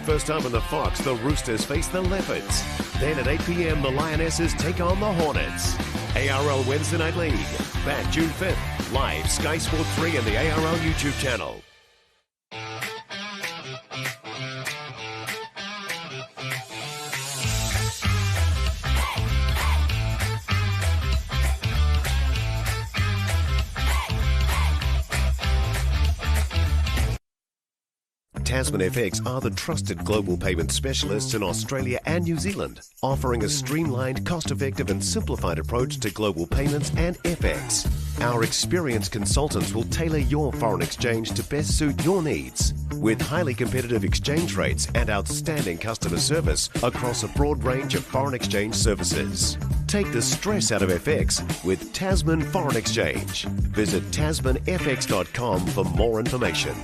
First time on the Fox, the Roosters face the Leopards. Then at 8 p.m, the Lionesses take on the Hornets. ARL Wednesday Night League. Back June 5th. Live Sky Sport 3 and the ARL YouTube channel. Tasman FX are the trusted global payment specialists in Australia and New Zealand, offering a streamlined, cost-effective and simplified approach to global payments and FX. Our experienced consultants will tailor your foreign exchange to best suit your needs. With highly competitive exchange rates and outstanding customer service across a broad range of foreign exchange services. Take the stress out of FX with Tasman Foreign Exchange. Visit tasmanfx.com for more information.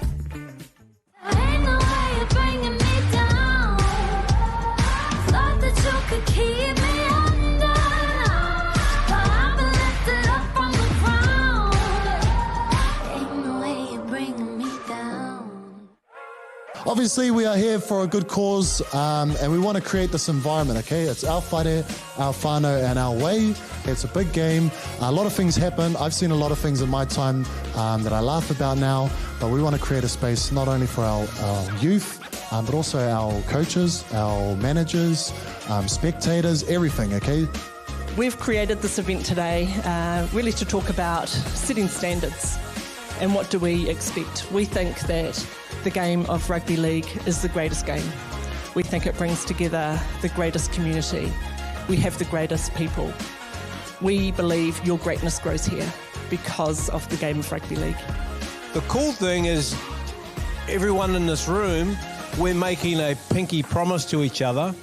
Obviously, we are here for a good cause, and we want to create this environment, okay? It's our whare, our whānau, and our way. It's a big game. A lot of things happen. I've seen a lot of things in my time that I laugh about now, but we want to create a space not only for our youth, but also our coaches, our managers, spectators, everything, okay? We've created this event today really to talk about setting standards and what do we expect. We think that the game of rugby league is the greatest game. We think it brings together the greatest community. We have the greatest people. We believe your greatness grows here because of the game of rugby league. The cool thing is everyone in this room, we're making a pinky promise to each other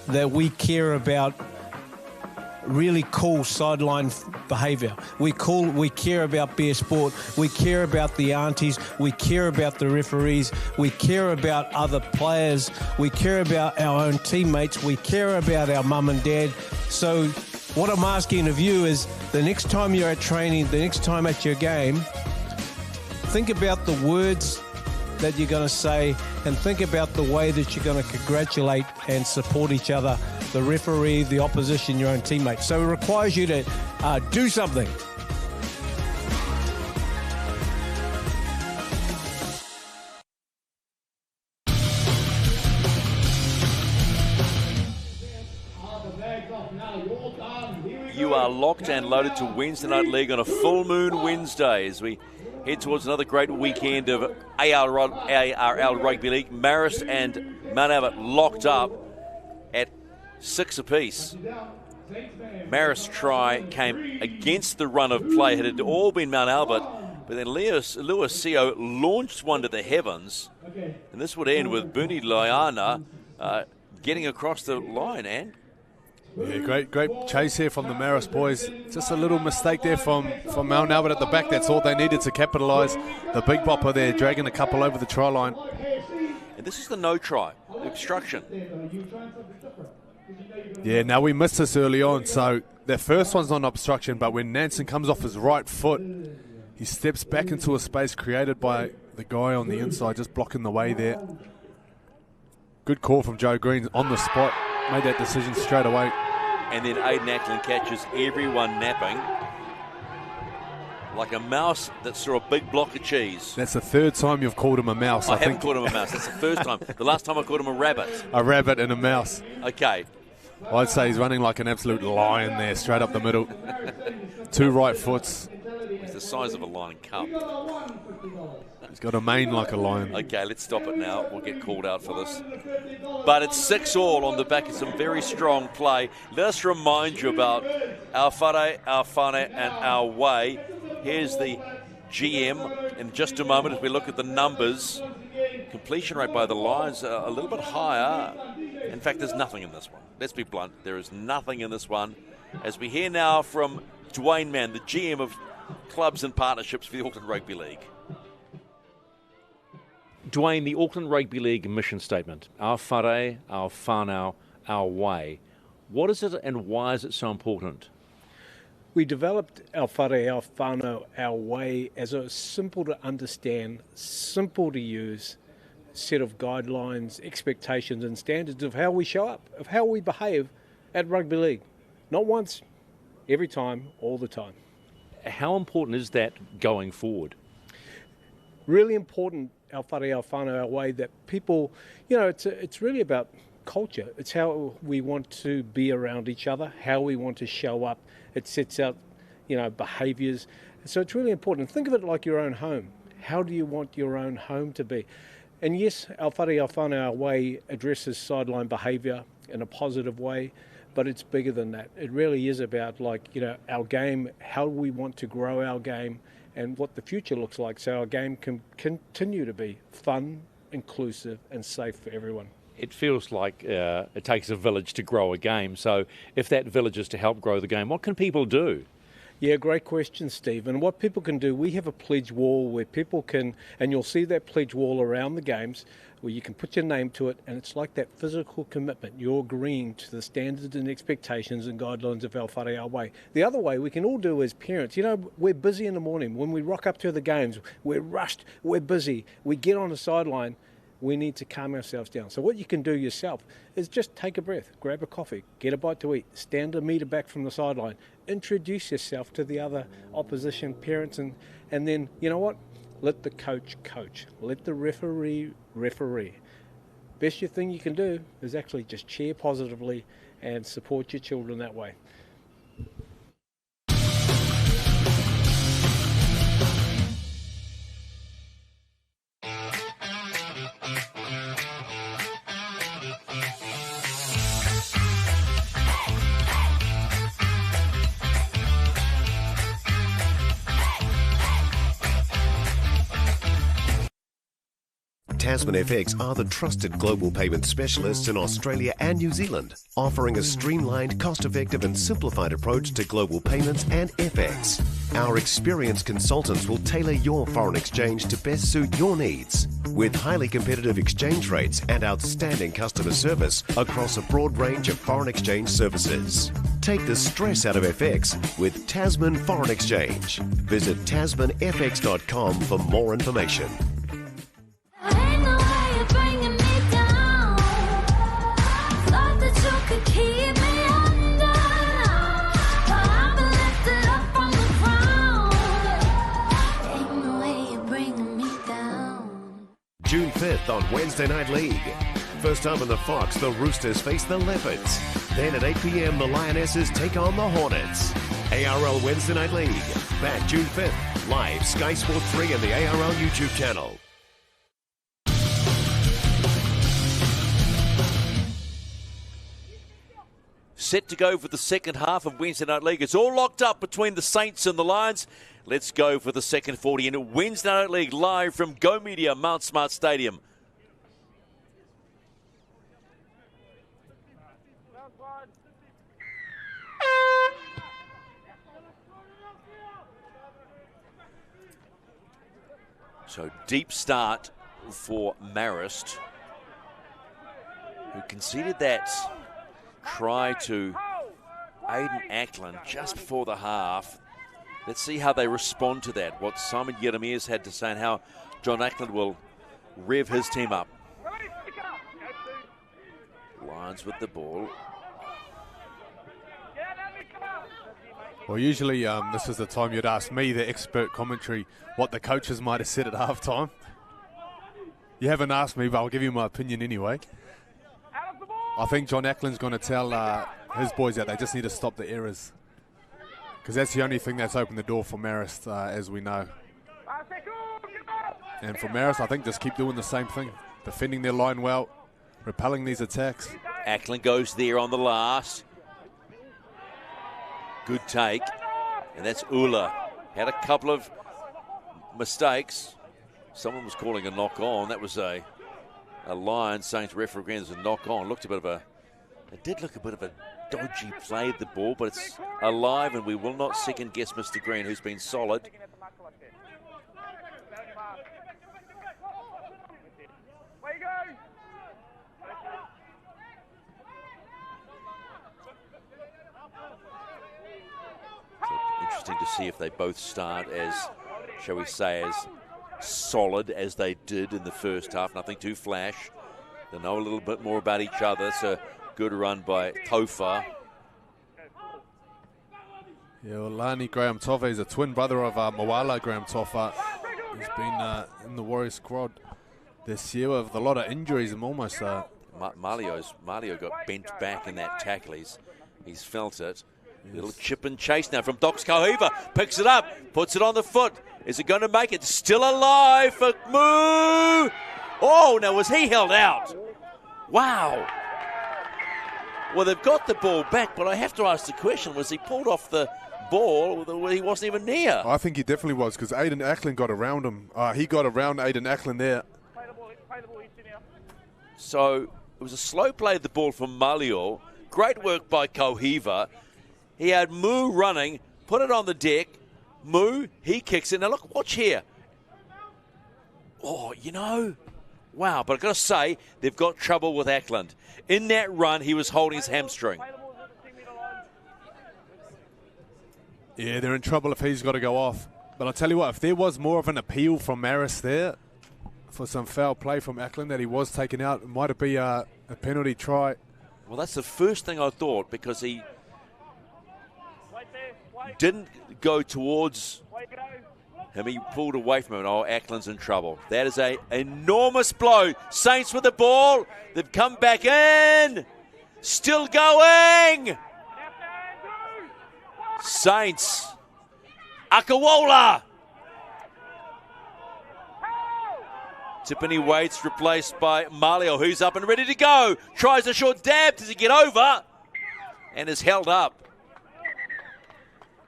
that we care about really cool sideline behaviour. We care about bare sport. We care about the aunties. We care about the referees. We care about other players. We care about our own teammates. We care about our mum and dad. So what I'm asking of you is the next time you're at training, the next time at your game, think about the words that you're going to say and think about the way that you're going to congratulate and support each other, the referee, the opposition, your own teammates. So it requires you to do something. You are locked and loaded to Wednesday Night League on a full moon Wednesday as we head towards another great weekend of ARL Rugby League. Marist and Mount Albert locked up at 6 apiece. Marist try came against the run of play. It had all been Mount Albert, but then Lewis Seo launched one to the heavens, and this would end with Bernie Liana getting across the line. And yeah, great chase here from the Marist boys. Just a little mistake there from Mount Albert at the back. That's all they needed to capitalise. The big bopper there, dragging a couple over the try line. And this is the no try, obstruction. Yeah, now we missed this early on, so their first one's not obstruction, but when Nansen comes off his right foot, he steps back into a space created by the guy on the inside, just blocking the way there. Good call from Joe Green on the spot. Made that decision straight away. And then Aidan Ackland catches everyone napping like a mouse that saw a big block of cheese. That's the third time you've called him a mouse. I haven't called him a mouse. That's the first time. The last time I called him a rabbit. A rabbit and a mouse. Okay. I'd say he's running like an absolute lion there, straight up the middle. Two right foots. He's the size of a lion cub. He's got a mane like a lion. Okay, let's stop it now. We'll get called out for this. But it's 6-all on the back of some very strong play. Let us remind you about our whare, our whānau, and our way. Here's the GM in just a moment as we look at the numbers. Completion rate by the Lions a little bit higher. In fact, there's nothing in this one. Let's be blunt. There is nothing in this one. As we hear now from Dwayne Mann, the GM of clubs and partnerships for the Auckland Rugby League. Dwayne, the Auckland Rugby League mission statement, our whare, our whānau, our way. What is it and why is it so important? We developed our whare, our whānau, our way as a simple to understand, simple to use set of guidelines, expectations and standards of how we show up, of how we behave at rugby league. Not once, every time, all the time. How important is that going forward? Really important, our whare, our whānau, our way, that people, it's really about culture. It's how we want to be around each other, how we want to show up. It sets out, behaviours. So it's really important. Think of it like your own home. How do you want your own home to be? And yes, our whare, our whānau, our way addresses sideline behaviour in a positive way, but it's bigger than that. It really is about our game, how we want to grow our game and what the future looks like so our game can continue to be fun, inclusive and safe for everyone. It feels like it takes a village to grow a game. So if that village is to help grow the game, what can people do? Yeah, great question, Steve. And what people can do, we have a pledge wall where people can, and you'll see that pledge wall around the games, where you can put your name to it, and it's like that physical commitment. You're agreeing to the standards and expectations and guidelines of our whare, our way. The other way we can all do as parents, we're busy in the morning. When we rock up to the games, we're rushed, we're busy, we get on the sideline, we need to calm ourselves down. So what you can do yourself is just take a breath, grab a coffee, get a bite to eat, stand a metre back from the sideline, introduce yourself to the other opposition parents, and then, let the coach coach, let the referee. best thing you can do is actually just cheer positively and support your children that way. Tasman FX are the trusted global payment specialists in Australia and New Zealand, offering a streamlined, cost-effective and simplified approach to global payments and FX. Our experienced consultants will tailor your foreign exchange to best suit your needs, with highly competitive exchange rates and outstanding customer service across a broad range of foreign exchange services. Take the stress out of FX with Tasman Foreign Exchange. Visit tasmanfx.com for more information. June 5th on Wednesday Night League. First up in the Fox, the Roosters face the Leopards. Then at 8 p.m, the Lionesses take on the Hornets. ARL Wednesday Night League. Back June 5th. Live Sky Sport 3 and the ARL YouTube channel. Set to go for the second half of Wednesday Night League. It's all locked up between the Saints and the Lions. Let's go for the second 40 in Wednesday Night League live from Go Media, Mount Smart Stadium. So deep start for Marist, who conceded that try to Aidan Ackland just before the half. Let's see how they respond to that, what Simon Yeremeye's had to say and how John Ackland will rev his team up. Lions with the ball. Well, usually this is the time you'd ask me, the expert commentary, what the coaches might have said at halftime. You haven't asked me, but I'll give you my opinion anyway. I think John Ackland's going to tell his boys that they just need to stop the errors, because that's the only thing that's opened the door for Marist, as we know. And for Marist, I think just keep doing the same thing, defending their line well, repelling these attacks. Ackland goes there on the last. Good take, and that's Ula. Had a couple of mistakes. Someone was calling a knock on. That was a line saying to referee again, there's a knock on. It did look a bit of a dodgy play at the ball, but it's alive, and we will not second guess Mr. Green, who's been solid. Interesting to see if they both start as, shall we say, as solid as they did in the first half. Nothing too flash. They know a little bit more about each other. It's a good run by Tofa. Yeah, well, Lani Graham Tofa is a twin brother of Moala Graham Tofa. He's been in the Warriors squad this year with a lot of injuries and almost... Malio got bent back in that tackle. He's felt it. Little chip and chase now from Dox Kauhiva. Picks it up, puts it on the foot. Is it going to make it? Still alive for Moo. Oh, now was he held out? Wow. Well, they've got the ball back, but I have to ask the question, was he pulled off the ball where he wasn't even near? I think he definitely was, because Aidan Ackland got around him. He got around Aidan Ackland there. So it was a slow play of the ball from Malio. Great work by Kauhiva. He had Moo running, put it on the deck. Moo, he kicks it. Now look, watch here. Oh, wow. But I've got to say, they've got trouble with Ackland. In that run, he was holding his hamstring. Yeah, they're in trouble if he's got to go off. But I'll tell you what, if there was more of an appeal from Marist there for some foul play from Ackland that he was taken out, it might have been a penalty try. Well, that's the first thing I thought, because he didn't go towards He pulled away from him. Oh, Ackland's in trouble. That is an enormous blow. Saints with the ball. They've come back in. Still going. Saints. Akawola. Tiffany Waits replaced by Malio, who's up and ready to go. Tries a short dab. Does he get over? And is held up.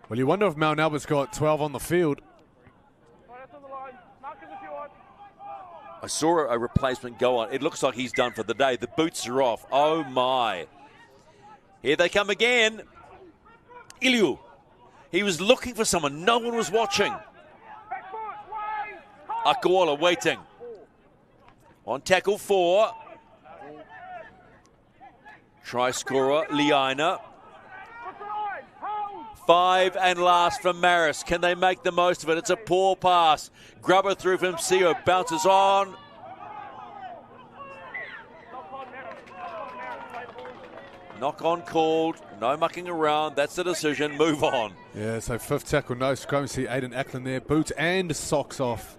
Well, you wonder if Mount Albert's got 12 on the field. I saw a replacement go on. It looks like he's done for the day. The boots are off. Oh, my. Here they come again. Iliu. He was looking for someone. No one was watching. Akawola waiting. On tackle 4. Try scorer, Liana. 5 and last from Marist. Can they make the most of it? It's a poor pass. Grubber through from Seo. Bounces on. Knock on called. No mucking around. That's the decision. Move on. Yeah, so 5th tackle, no scrum. See Aiden Ackland there. Boots and socks off.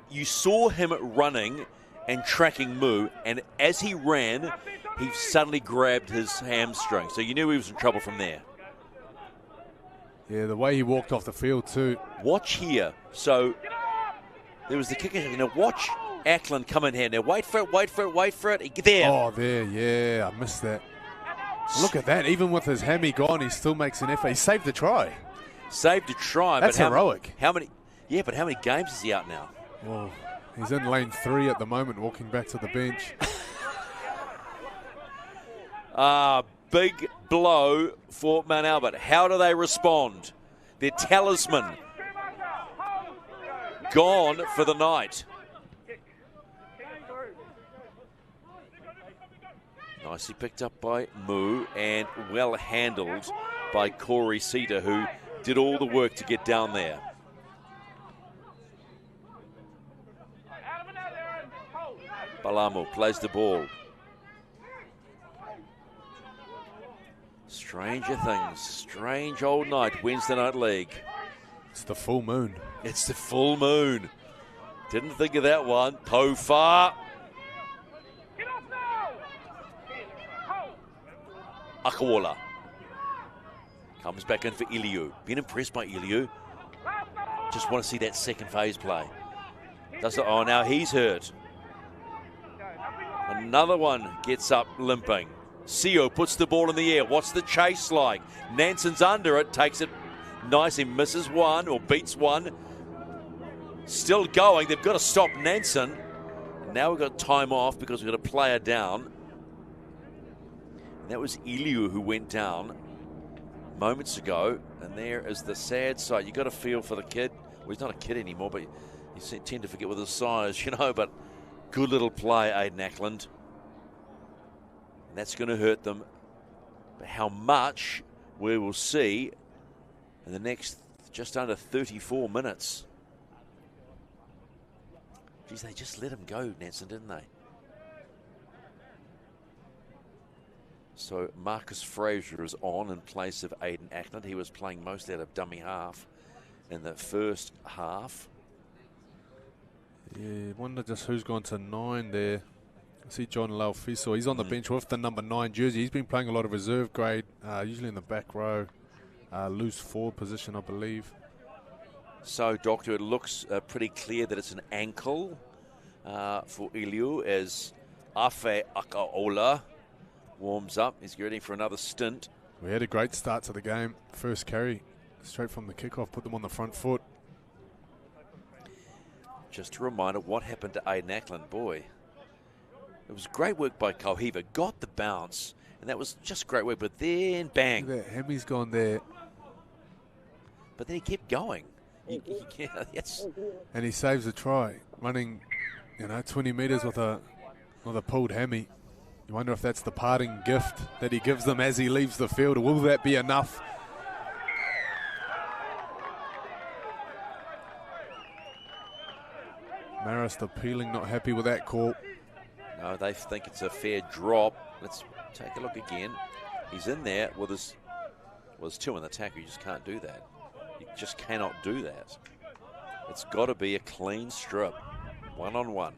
You saw him running and tracking Moo, and as he ran, he suddenly grabbed his hamstring. So you knew he was in trouble from there. Yeah, the way he walked off the field too. Watch here. So there was the kicker. Now watch Ackland come in here. Now wait for it, wait for it, wait for it. There. Oh, there, yeah, I missed that. Look at that. Even with his hammy gone, he still makes an effort. He saved the try. Saved a try. That's heroic. How many? Yeah, but how many games is he out now? Well, he's in lane 3 at the moment, walking back to the bench. Big blow for Mount Albert. How do they respond? Their talisman gone for the night. Nicely picked up by Moo and well handled by Corey Cedar, who did all the work to get down there. Balamo plays the ball. Stranger things. Strange old night. Wednesday Night League. It's the full moon. It's the full moon. Didn't think of that one. Pofa. Akawola. Comes back in for Iliu. Been impressed by Iliu. Just want to see that second phase play. Oh, now he's hurt. Another one gets up limping. Seo puts the ball in the air. What's the chase like? Nanson's under it, takes it nice. He misses one or beats one. Still going. They've got to stop Nanson. Now we've got time off because we've got a player down. And that was Iliu who went down moments ago. And there is the sad sight. You've got to feel for the kid. Well, he's not a kid anymore, but you tend to forget with his size, you know, but good little play, Aiden Ackland. And that's going to hurt them. But how much we will see in the next just under 34 minutes. Geez, they just let him go, Nanson, didn't they? So Marcus Fraser is on in place of Aiden Ackland. He was playing mostly out of dummy half in the first half. Yeah, wonder just who's gone to 9 there. I see John Laufiso. He's on the bench with the number 9 jersey. He's been playing a lot of reserve grade, usually in the back row, loose forward position, I believe. So, Doctor, it looks pretty clear that it's an ankle for Iliu as Afe Akawola warms up. He's getting for another stint. We had a great start to the game. First carry, straight from the kickoff, put them on the front foot. Just a reminder, what happened to Aiden Ackland? Boy, it was great work by Kauhiva. Got the bounce, and that was just great work. But then, bang. Look at that. Hemi's gone there. But then he kept going. Yes. And he saves a try, running, 20 metres with a pulled Hemi. You wonder if that's the parting gift that he gives them as he leaves the field. Or will that be enough? Marist appealing, not happy with that call. No, they think it's a fair drop. Let's take a look again. He's in there with his 2 in the tackle. You just can't do that. You just cannot do that. It's got to be a clean strip, one-on-one.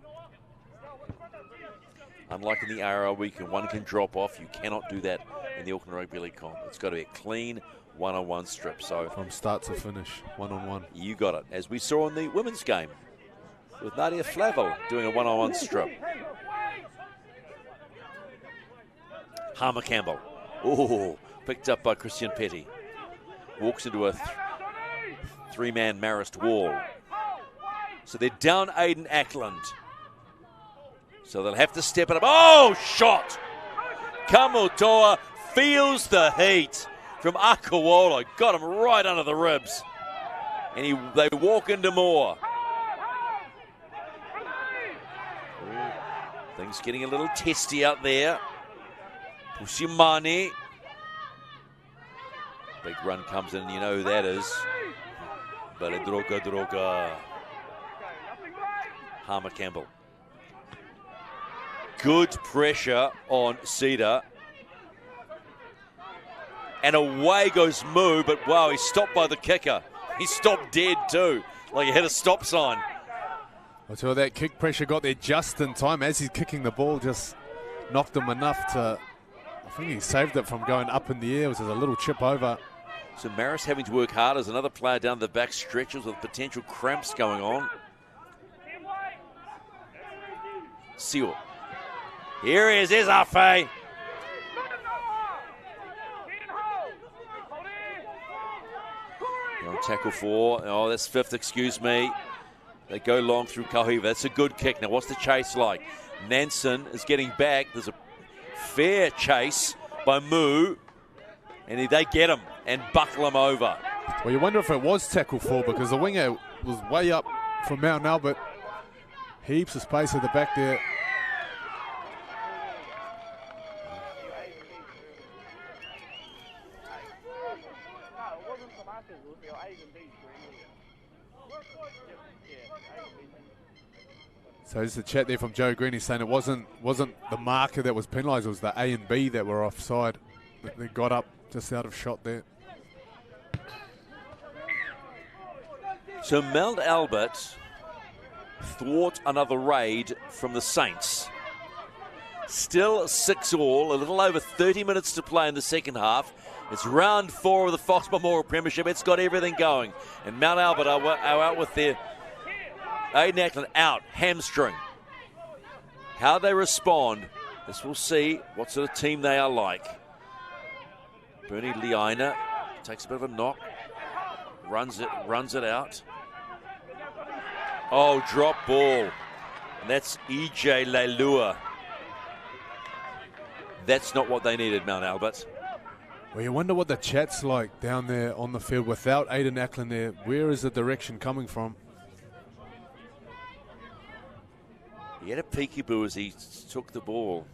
Unlike in the ARL, one can drop off. You cannot do that in the Auckland Rugby League comp. It's got to be a clean one-on-one strip. So from start to finish, one-on-one. You got it, as we saw in the women's game with Nadia Flavel doing a one-on-one strip. Harmer Campbell. Oh, picked up by Christian Petty. Walks into a three-man Marist wall. So they're down Aiden Ackland. So they'll have to step it up. Oh, shot! Kamutoa feels the heat from Akawola. Got him right under the ribs. And they walk into more. Things getting a little testy out there. Pusimani. Big run comes in, you know who that is. Baledroga. Harmer Campbell. Good pressure on Cedar. And away goes Moo, but wow, he's stopped by the kicker. He stopped dead too, like he hit a stop sign. I'll tell you, that kick pressure got there just in time. As he's kicking the ball, just knocked him enough to, I think he saved it from going up in the air. It was just a little chip over. So Marist having to work hard as another player down the back stretches with potential cramps going on. Seal. Here he is, there's Afe. On tackle 4. Oh, that's 5th, excuse me. They go long through Kauhiva. That's a good kick. Now, what's the chase like? Nansen is getting back. There's a fair chase by Moo. And they get him and buckle him over. Well, you wonder if it was tackle 4 because the winger was way up from Mount Albert. Heaps of space at the back there. So just a chat there from Joe Green. He's saying it wasn't the marker that was penalised. It was the A and B that were offside. They got up just out of shot there. So Mount Albert thwart another raid from the Saints. Still 6-all, a little over 30 minutes to play in the second half. It's round 4 of the Fox Memorial Premiership. It's got everything going. And Mount Albert are out with their Aiden Ackland out, hamstring. How they respond, this we'll see what sort of team they are like. Bernie Liina takes a bit of a knock, runs it out. Oh, drop ball. And that's EJ Leilua. That's not what they needed, Mount Albert. Well, you wonder what the chat's like down there on the field without Aiden Ackland there. Where is the direction coming from? He had a peekaboo as he took the ball.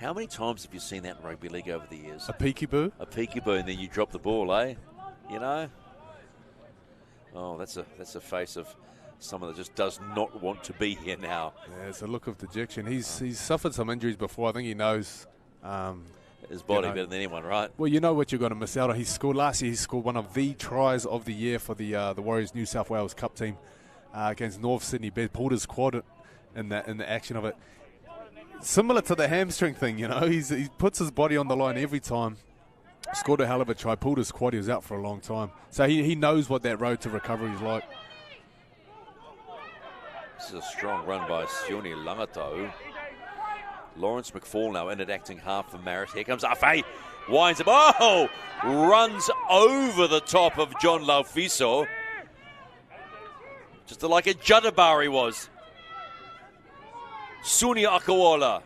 How many times have you seen that in rugby league over the years? A peekaboo? A peekaboo, and then you drop the ball, eh? You know? Oh, that's a face of someone that just does not want to be here now. Yeah, it's a look of dejection. He's suffered some injuries before. I think he knows his body better than anyone, right? Well, you know what you're going to miss out on. Last year he scored one of the tries of the year for the Warriors New South Wales Cup team against North Sydney. Pulled his quad in the action of it. Similar to the hamstring thing, you know. He puts his body on the line every time. Scored a hell of a try. Pulled his quad. He was out for a long time. So he knows what that road to recovery is like. This is a strong run by Sione Langato. Lawrence McFall now in at acting half for Marist. Here comes Afe. Winds up. Oh! Runs over the top of John Laufiso. Just like a Juddabar he was. Suni Akawola.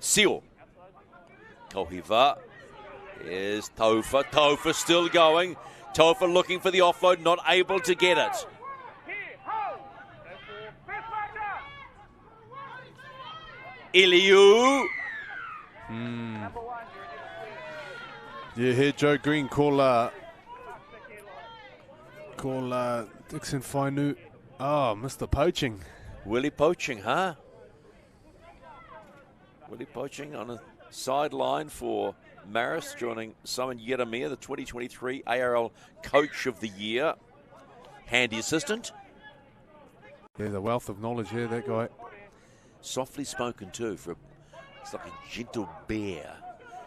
Seal. Kauhiva. Here's Taufa. Taufa still going. Taufa looking for the offload, not able to get it. Iliu. You hear Joe Green call Dixon Fainu. Oh, Mr. Poaching. Willie poaching, huh? Willie poaching on a sideline for Marist, joining Simon Yeremia, the 2023 ARL Coach of the Year. Handy assistant. There's a wealth of knowledge here, that guy. Softly spoken too. It's like a gentle bear.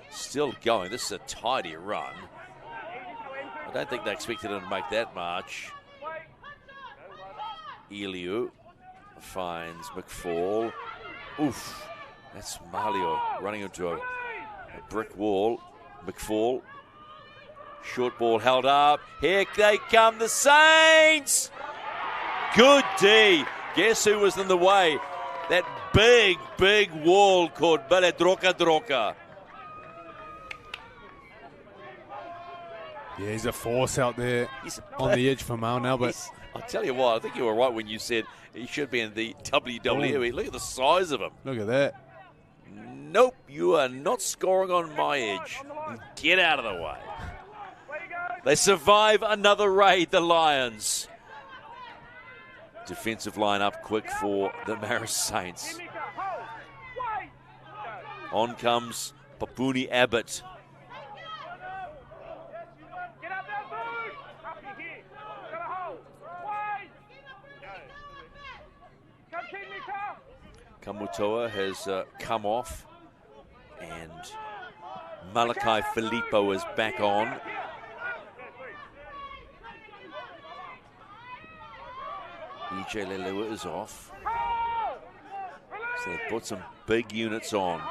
Still going. This is a tidy run. I don't think they expected him to make that much. Eliu finds McFall. Oof. That's Malio running into a brick wall. McFall. Short ball held up. Here they come, the Saints! Good D. Guess who was in the way? That big wall called Droka. Yeah, he's a force out there on the edge for Mount Albert. I'll tell you what, I think you were right when you said he should be in the WWE. Look at the size of him. Look at that. Nope, you are not scoring on my edge. Get out of the way. They survive another raid, the Lions. Defensive line up quick for the Marist Saints. On comes Papuni Abbott. Kamutoa has come off, and Malachi Filippo is back on. EJ Lelua is off. So they've put some big units on.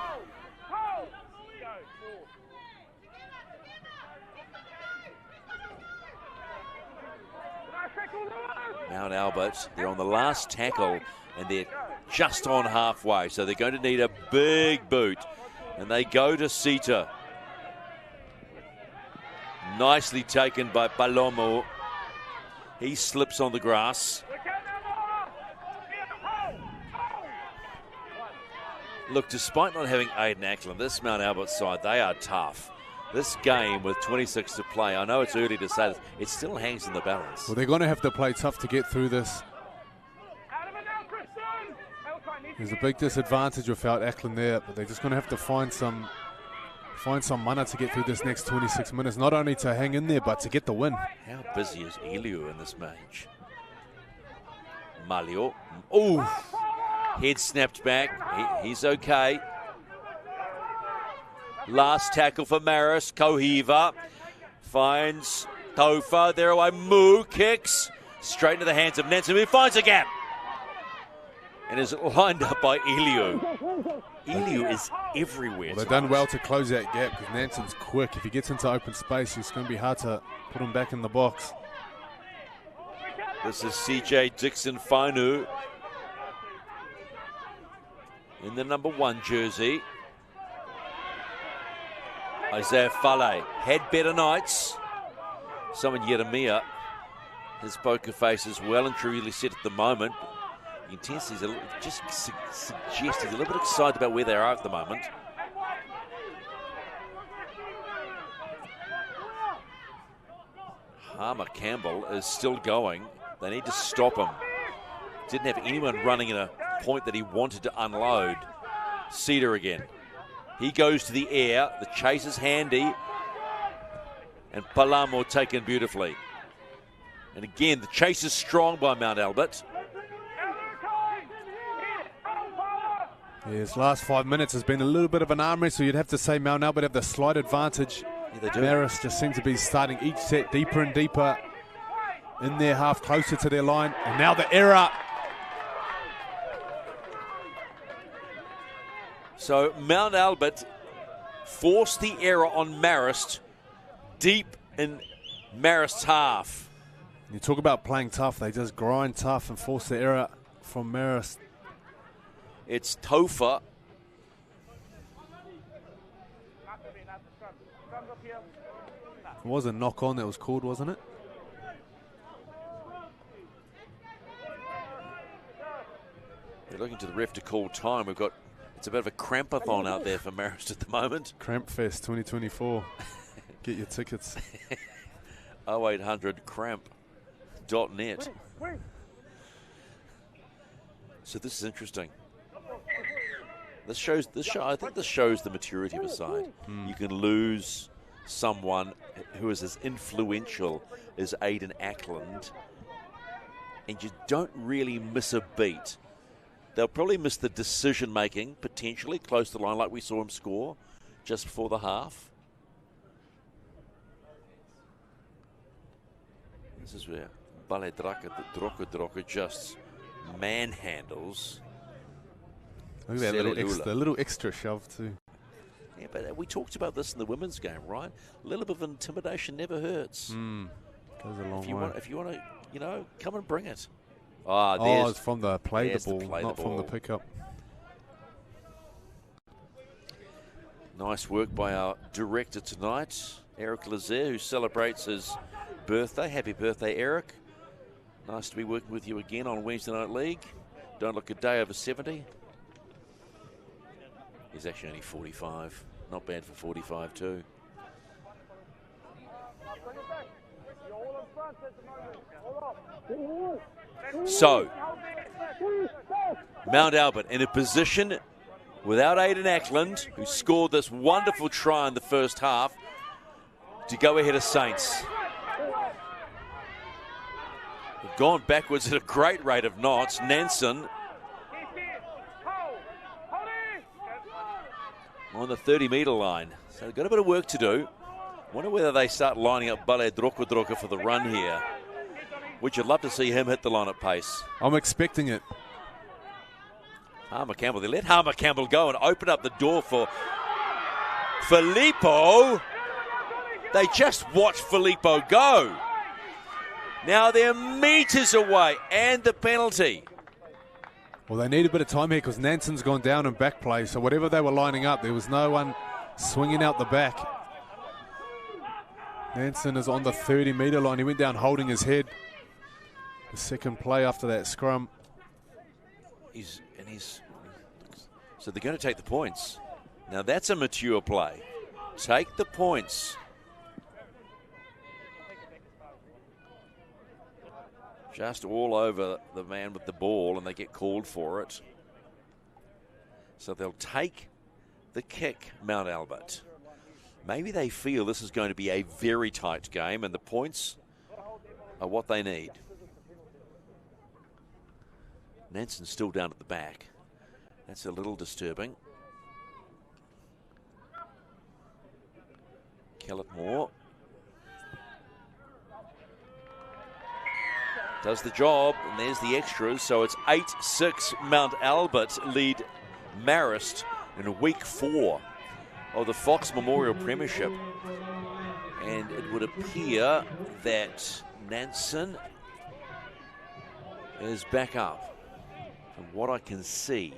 Mount Albert, they're on the last tackle, and they're just on halfway, so they're going to need a big boot. And they go to Sita. Nicely taken by Palomo. He slips on the grass. Look, despite not having Aiden Ackland, this Mount Albert side, they are tough. This game with 26 to play, I know it's early to say this, it still hangs in the balance. Well, they're going to have to play tough to get through this. There's a big disadvantage without Ackland there, but they're just going to have to find some mana to get through this next 26 minutes, not only to hang in there, but to get the win. How busy is Eliu in this match? Malio. Oh, head snapped back. He's okay. Last tackle for Marist. Kohiva finds Tofa. There away. Moo kicks straight into the hands of Nansen, who finds a gap and is lined up by Eliu. Eliu is everywhere. Well, they've done well to close that gap because Nansen's quick. If he gets into open space, it's going to be hard to put him back in the box. This is CJ Dixon Fainu in the number 1 jersey. Isaiah Fale had better nights. Simon Yeremia, his poker face is well and truly set at the moment. The intensity is just suggests he's a little bit excited about where they are at the moment. Harmer Campbell is still going. They need to stop him. Didn't have anyone running in a point that he wanted to unload. Cedar again. He goes to the air. The chase is handy. And Palamo taken beautifully. And again, the chase is strong by Mount Albert. Yes, last 5 minutes has been a little bit of an arm wrestle. You'd have to say Mount Albert have the slight advantage. Yeah, they do. Marist just seem to be starting each set deeper and deeper in their half, closer to their line. And now the error. So Mount Albert forced the error on Marist deep in Marist's half. You talk about playing tough. They just grind tough and force the error from Marist. It's Tofa. It was a knock on that was called, wasn't it? They're looking to the ref to call time. It's a bit of a crampathon out there for Marist at the moment. Crampfest 2024. Get your tickets. 0800cramp.net. So this is interesting. I think this shows the maturity of a side. You can lose someone who is as influential as Aidan Ackland, and you don't really miss a beat. They'll probably miss the decision making, potentially close to the line, like we saw him score just before the half. This is where Bale Droka just manhandles. Look at that little extra shove too. Yeah, but we talked about this in the women's game, right? A little bit of intimidation never hurts. Goes a long way. If you want to, come and bring it. It's from the play the ball, not from the pickup. Nice work by our director tonight, Eric Lazer, who celebrates his birthday. Happy birthday, Eric. Nice to be working with you again on Wednesday Night League. Don't look a day over 70. He's actually only 45. Not bad for 45 too. So, Mount Albert in a position without Aidan Ackland, who scored this wonderful try in the first half, to go ahead of Saints. They've gone backwards at a great rate of knots. Nansen on the 30-metre line. So they've got a bit of work to do. Wonder whether they start lining up Bale Droka for the run here. Would you love to see him hit the line at pace? I'm expecting it. Harmer Campbell. They let Harmer Campbell go and open up the door for Filippo. They just watched Filippo go. Now they're metres away, and the penalty. Well, they need a bit of time here because Nansen's gone down in back play. So whatever they were lining up, there was no one swinging out the back. Nansen is on the 30-metre line. He went down holding his head. The second play after that scrum. So they're going to take the points. Now that's a mature play. Take the points. Just all over the man with the ball, and they get called for it. So they'll take the kick, Mount Albert. Maybe they feel this is going to be a very tight game, and the points are what they need. Nansen's still down at the back. That's a little disturbing. Kelletmore does the job, and there's the extras. So it's 8-6. Mount Albert lead Marist in week 4 of the Fox Memorial Premiership. And it would appear that Nansen is back up from what I can see.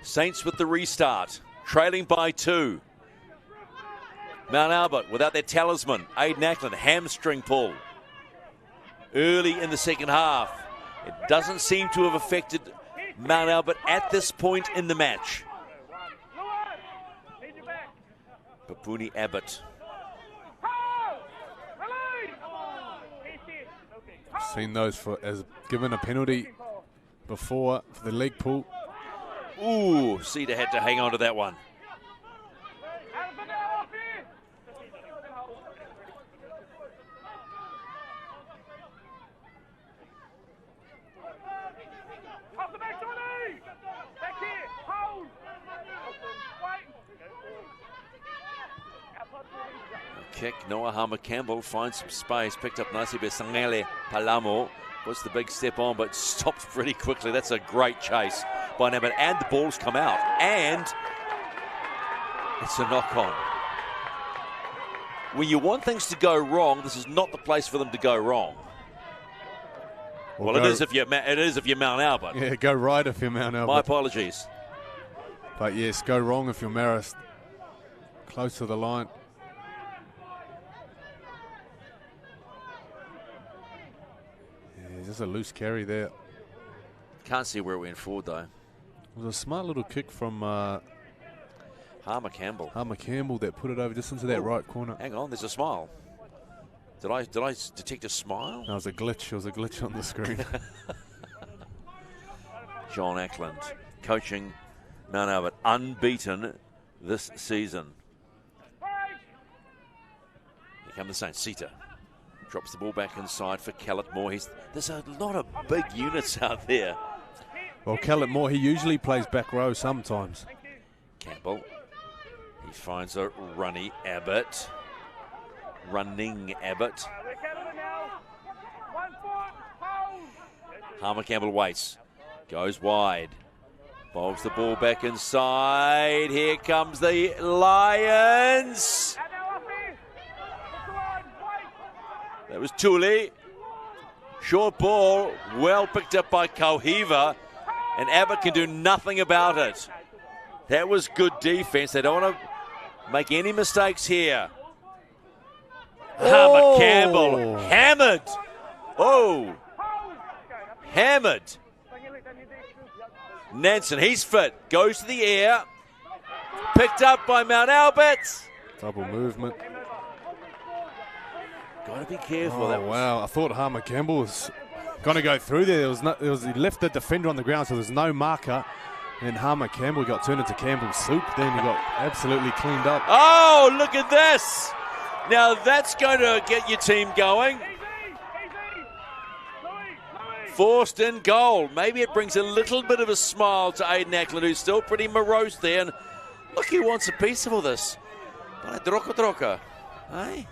Saints with the restart, trailing by 2. Mount Albert without their talisman, Aidan Ackland, hamstring pull. Early in the second half. It doesn't seem to have affected Mount Albert at this point in the match. Papuni Abbott. I've seen those as given a penalty before for the leg pull. Ooh, Cedar had to hang on to that one. Kick, Noah Harmer Campbell finds some space, picked up nicely by Sangele Palamo. Puts the big step on, but stops pretty quickly. That's a great chase by Nabbit, and the ball's come out, and it's a knock-on. When you want things to go wrong, this is not the place for them to go wrong. Well, it is if you're Mount Albert. Yeah, go right if you're Mount Albert. My apologies. But yes, go wrong if you're Marist. Close to the line. just a loose carry there. Can't see where it went forward, though. It was a smart little kick from Harmer Campbell. That put it over just into that right corner. Hang on, there's a smile. Did I detect a smile? No, it was a glitch. It was a glitch on the screen. John Ackland coaching Mount Albert, unbeaten this season. Here come the Saints. Sita drops the ball back inside for Callett Moore. There's a lot of big units out there. Well, Callett Moore, he usually plays back row sometimes. Campbell, he finds a running Abbott. Harmer Campbell waits, goes wide, bowls the ball back inside. Here comes the Lions. That was Thule. Short ball, well picked up by Kauhiva, and Abbott can do nothing about it. That was good defense. They don't want to make any mistakes here. Harmer Campbell hammered. Oh, hammered. Nansen, he's fit. Goes to the air. Picked up by Mount Albert. Double movement. Got to be careful. Oh, wow. I thought Harmer Campbell was going to go through there. He left the defender on the ground, so there's no marker. And Harmer Campbell got turned into Campbell's soup. Then he got absolutely cleaned up. Oh, look at this. Now that's going to get your team going. Forced in goal. Maybe it brings a little bit of a smile to Aidan Ackland, who's still pretty morose there. And look, he wants a piece of all this. Droka. Eh?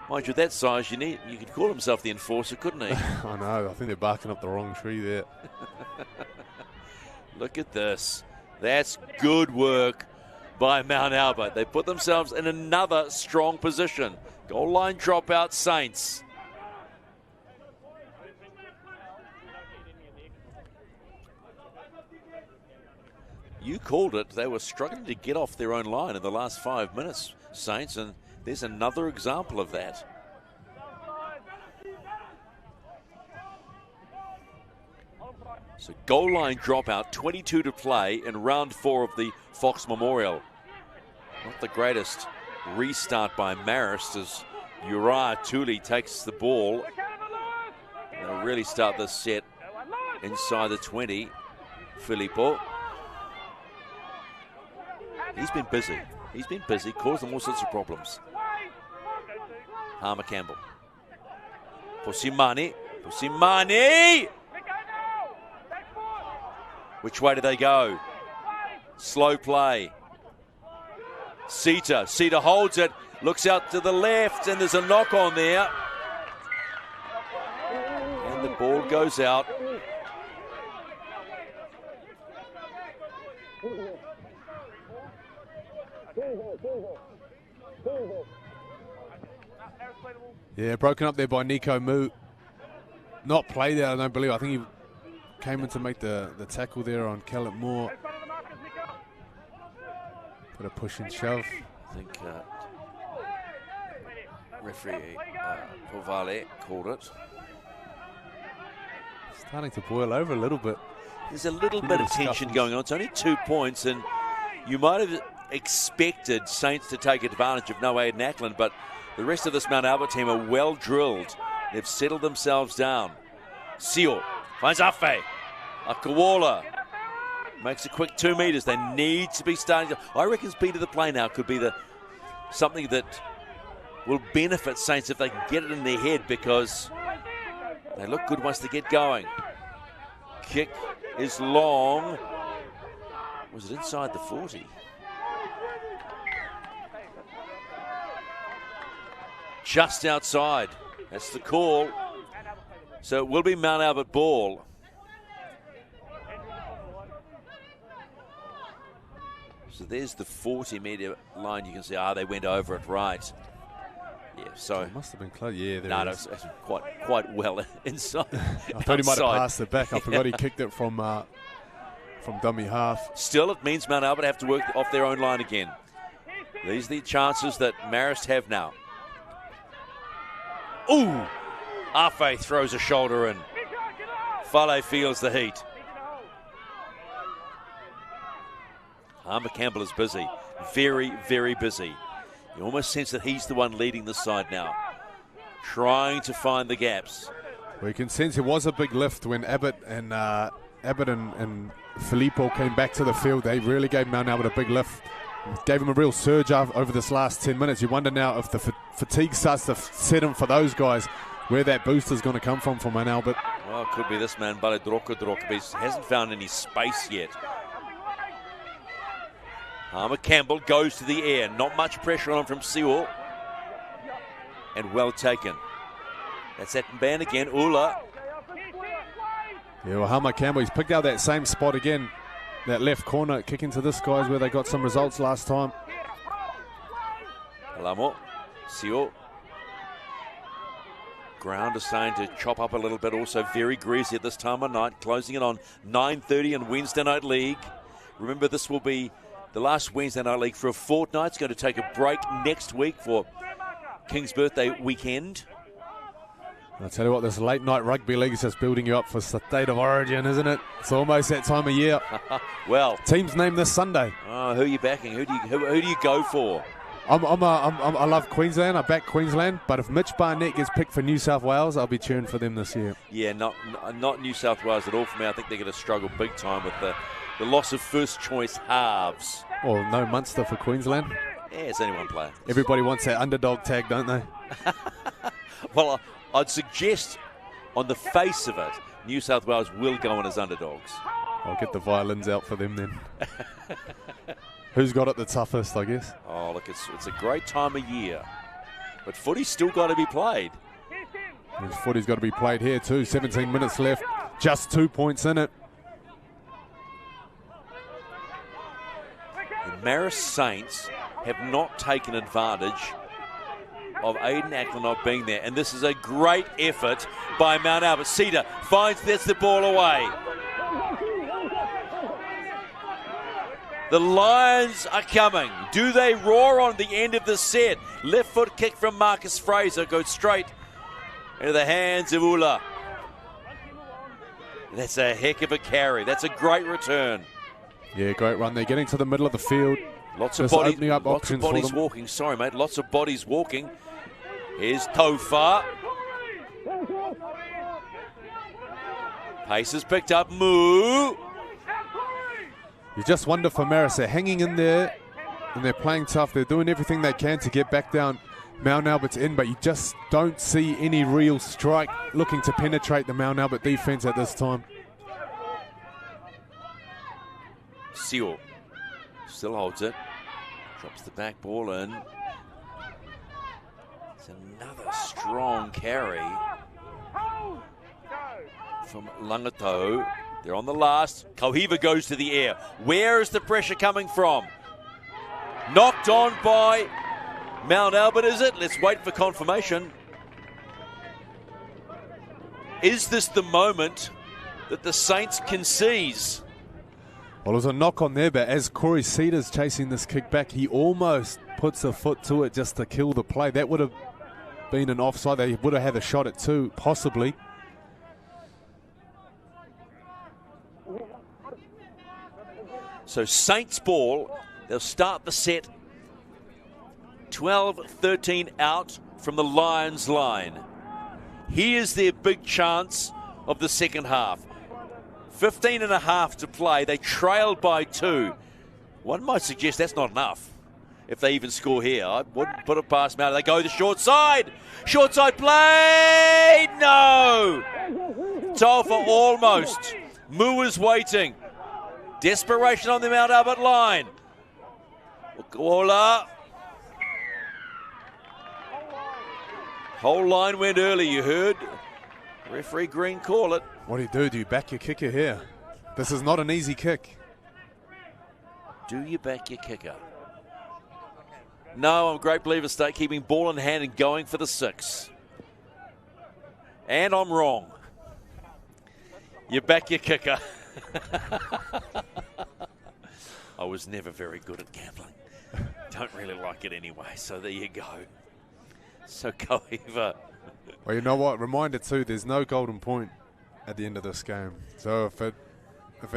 Mind you, that size, you could call himself the enforcer, couldn't he? I know. I think they're barking up the wrong tree there. Look at this. That's good work by Mount Albert. They put themselves in another strong position. Goal line dropout, Saints. You called it. They were struggling to get off their own line in the last 5 minutes, Saints, and there's another example of that. So goal line dropout, 22 to play in round 4 of the Fox Memorial. Not the greatest restart by Marist as Uriah Thule takes the ball. They'll really start this set inside the 20. Filippo. He's been busy, caused them all sorts of problems. Harmer Campbell. Pusimani. Which way do they go? Slow play. Sita holds it, looks out to the left, and there's a knock on there. And the ball goes out. Yeah, broken up there by Nico Moo. Not played out, I don't believe. I think he came in to make the tackle there on Callett Moore. Put a push and shove. I think referee Povale called it. Starting to boil over a little bit. There's a little bit of tension going on. It's only 2 points, and you might have expected Saints to take advantage of no Aidan Ackland, but the rest of this Mount Albert team are well drilled. They've settled themselves down. Sio finds Afe. Akawala makes a quick 2 meters. They need to be starting to. I reckon speed of the play now could be something that will benefit Saints if they can get it in their head, because they look good once they get going. Kick is long. Was it inside the 40? Just outside. That's the call. So it will be Mount Albert ball. So there's the 40-metre line. You can see, they went over it right. Yeah, so it must have been close. Yeah, no, it's quite well inside. I thought he might have passed it back. I forgot he kicked it from dummy half. Still, it means Mount Albert have to work off their own line again. These are the chances that Marist have now. Ooh, Afe throws a shoulder in. Fale feels the heat. Harmer Campbell is busy. Very, very busy. You almost sense that he's the one leading the side now. Trying to find the gaps. Well, you can sense it was a big lift when Abbott and Filippo came back to the field. They really gave Mount Albert a big lift. Gave him a real surge over this last 10 minutes. You wonder now if the fatigue starts to set in for those guys, where that boost is going to come from for Mount Albert. Well, it could be this man, Bale Droka, but he hasn't found any space yet. Harmer Campbell goes to the air. Not much pressure on him from Sewell. And well taken. That's that man again, Ula. Yeah, well, Harmer Campbell, he's picked out that same spot again. That left corner, kicking to this guy's where they got some results last time. Alamo, Sewell. Ground is starting to chop up a little bit. Also very greasy at this time of night. Closing it on 9:30 on Wednesday Night League. Remember, this will be the last Wednesday Night League for a fortnight. It's going to take a break next week for King's birthday weekend. I'll tell you what, this late night rugby league is just building you up for State of Origin, isn't it? It's almost that time of year. Well, teams named this Sunday. Oh, who are you backing? Who do you go for? I love Queensland. I back Queensland, but if Mitch Barnett gets picked for New South Wales, I'll be cheering for them this year. Yeah, not New South Wales at all for me. I think they're going to struggle big time with the loss of first choice halves. Well, no Munster for Queensland. Yeah, it's only one player. Everybody wants that underdog tag, don't they? Well, I'd suggest on the face of it, New South Wales will go in as underdogs. I'll get the violins out for them then. Who's got it the toughest, I guess? Oh, look, it's a great time of year. But footy's still got to be played. Footy's got to be played here too. 17 minutes left. Just 2 points in it. The Marist Saints have not taken advantage of Aiden Ackland not being there. And this is a great effort by Mount Albert. Cedar gets the ball away. The Lions are coming. Do they roar on the end of the set? Left foot kick from Marcus Fraser goes straight into the hands of Ula. That's a heck of a carry. That's a great return. Yeah, great run. They're getting to the middle of the field. Lots of bodies walking. Sorry, mate. Lots of bodies walking. Here's Tofa. Pace is picked up. Moo. You just wonder for Marist. They're hanging in there and they're playing tough. They're doing everything they can to get back down Mount Albert's end, but you just don't see any real strike looking to penetrate the Mount Albert defense at this time. Sewell still holds it. Drops the back ball in. It's another strong carry from Langato. They're on the last. Kauhiva goes to the air. Where is the pressure coming from? Knocked on by Mount Albert, is it? Let's wait for confirmation. Is this the moment that the Saints can seize? Well, it was a knock on there, but as Corey Cedar's chasing this kick back, he almost puts a foot to it just to kill the play. That would have been an offside. They would have had a shot at two, possibly. So Saints ball, they'll start the set 12-13 out from the Lions line. Here's their big chance of the second half. 15 and a half to play. They trailed by 2. One might suggest that's not enough if they even score here. I wouldn't put it past Mount. They go the short side. Short side play. No. Tofa almost. Moo is waiting. Desperation on the Mount Albert line. Ola. Whole line went early, you heard. Referee Green call it. What do? Do you back your kicker here? This is not an easy kick. Do you back your kicker? No, I'm a great believer State keeping ball in hand and going for the 6. And I'm wrong. You back your kicker. I was never very good at gambling. Don't really like it anyway, so there you go. So Kauhiva. Well, you know what? Reminder too, there's no golden point at the end of this game. So if it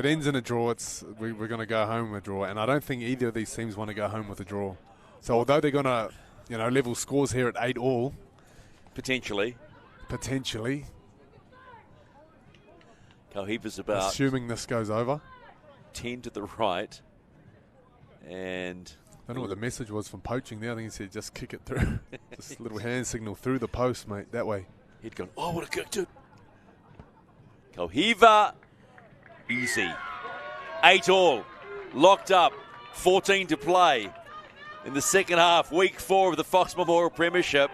ends in a draw, we're going to go home with a draw. And I don't think either of these teams want to go home with a draw. So although they're going to, level scores here at 8-all. Potentially. Kauhiva's about... Assuming this goes over. 10 to the right. And... I don't know what the message was from poaching there. I think he said just kick it through. Just a little hand signal through the post, mate, that way. He'd gone, oh, what a kick, dude. Kauhiva, easy. 8-all, locked up, 14 to play. In the second half, week 4 of the Fox Memorial Premiership.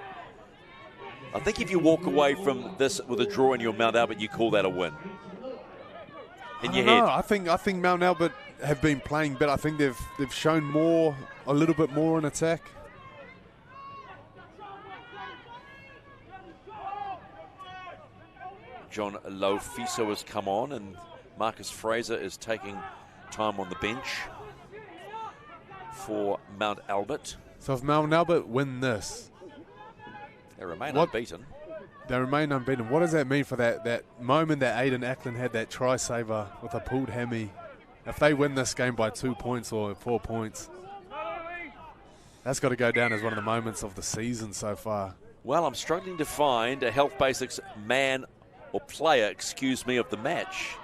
I think if you walk away from this with a draw in your Mount Albert, you call that a win. In your head. I think Mount Albert have been playing better. I think they've shown a little bit more in attack. John Lofiso has come on, and Marcus Fraser is taking time on the bench for Mount Albert. So if Mount Albert win this, they remain unbeaten. They remain unbeaten. What does that mean for that moment that Aiden Ackland had that try saver with a pulled hammy? If they win this game by 2 points or 4 points, that's got to go down as one of the moments of the season so far. Well, I'm struggling to find a Health Basics man or player, of the match.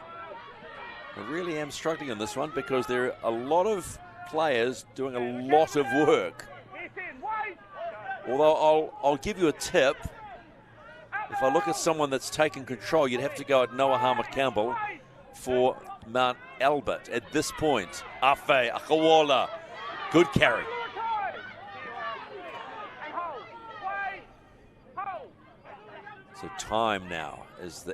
I really am struggling on this one because there are a lot of players doing a lot of work. Although I'll give you a tip. If I look at someone that's taken control, you'd have to go at Noah Harmer-Campbell for Mount Albert at this point. Afe, Akawala, good carry. So time now is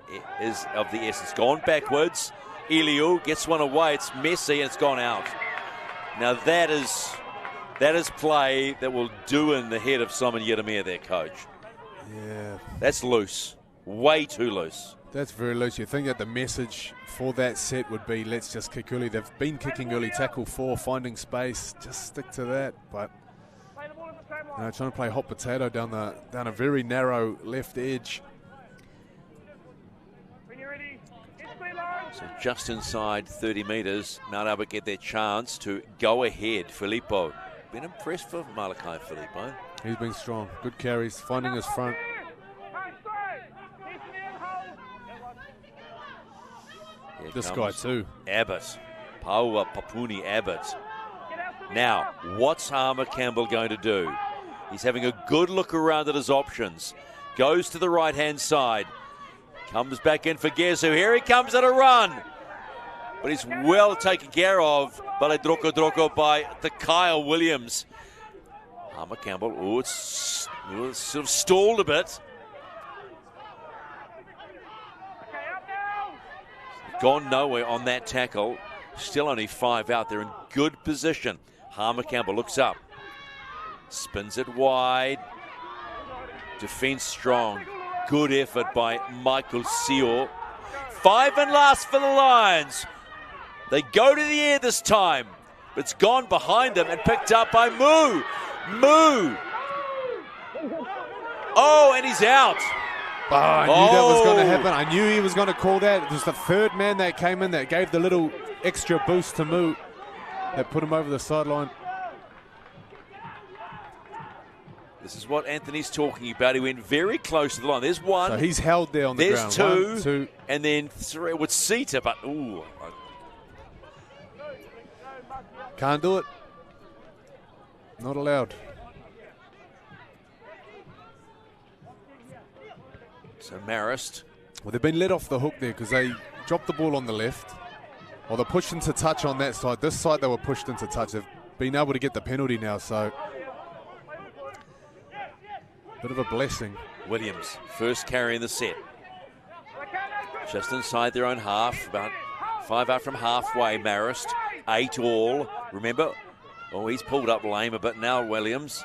of the essence. Gone backwards. Iliu gets one away. It's messy and it's gone out. Now that is play that will do in the head of Simon Yeramir, their coach. Yeah. That's loose. Way too loose. That's very loose. You think that the message for that set would be, let's just kick early. They've been kicking early. Tackle 4, finding space. Just stick to that. But trying to play hot potato down a very narrow left edge. So just inside 30 metres, Mount Albert get their chance to go ahead. Filippo. Been impressed for Malachi Filippo. He's been strong. Good carries, finding his front. Here this guy too. Abbott. Paua Papuni Abbott. Now, what's Harmer-Campbell going to do? He's having a good look around at his options. Goes to the right-hand side. Comes back in for Gesu. Here he comes at a run. But he's well taken care of. Baledroko by the Kyle Williams. Harmer-Campbell, it's sort of stalled a bit. Gone nowhere on that tackle. Still only 5 out there in good position. Harmer-Campbell looks up. Spins it wide. Defense strong. Good effort by Michael Seo. 5 and last for the Lions. They go to the air this time. It's gone behind them and picked up by Moo. Oh, and he's out. Oh, I knew that was going to happen. I knew he was going to call that. It was the third man that came in that gave the little extra boost to Moo that put him over the sideline. This is what Anthony's talking about. He went very close to the line. There's one. So he's held there on the ground. There's 2. 1, 2. And then 3 with Sita, but ooh. Can't do it. Not allowed. So Marist. Well, they've been let off the hook there because they dropped the ball on the left. Or they're pushed into touch on that side. This side they were pushed into touch. They've been able to get the penalty now, so bit of a blessing. Williams, first carry in the set. Just inside their own half, about 5 out from halfway. Marist, 8-all. Remember, he's pulled up lame a bit now, Williams.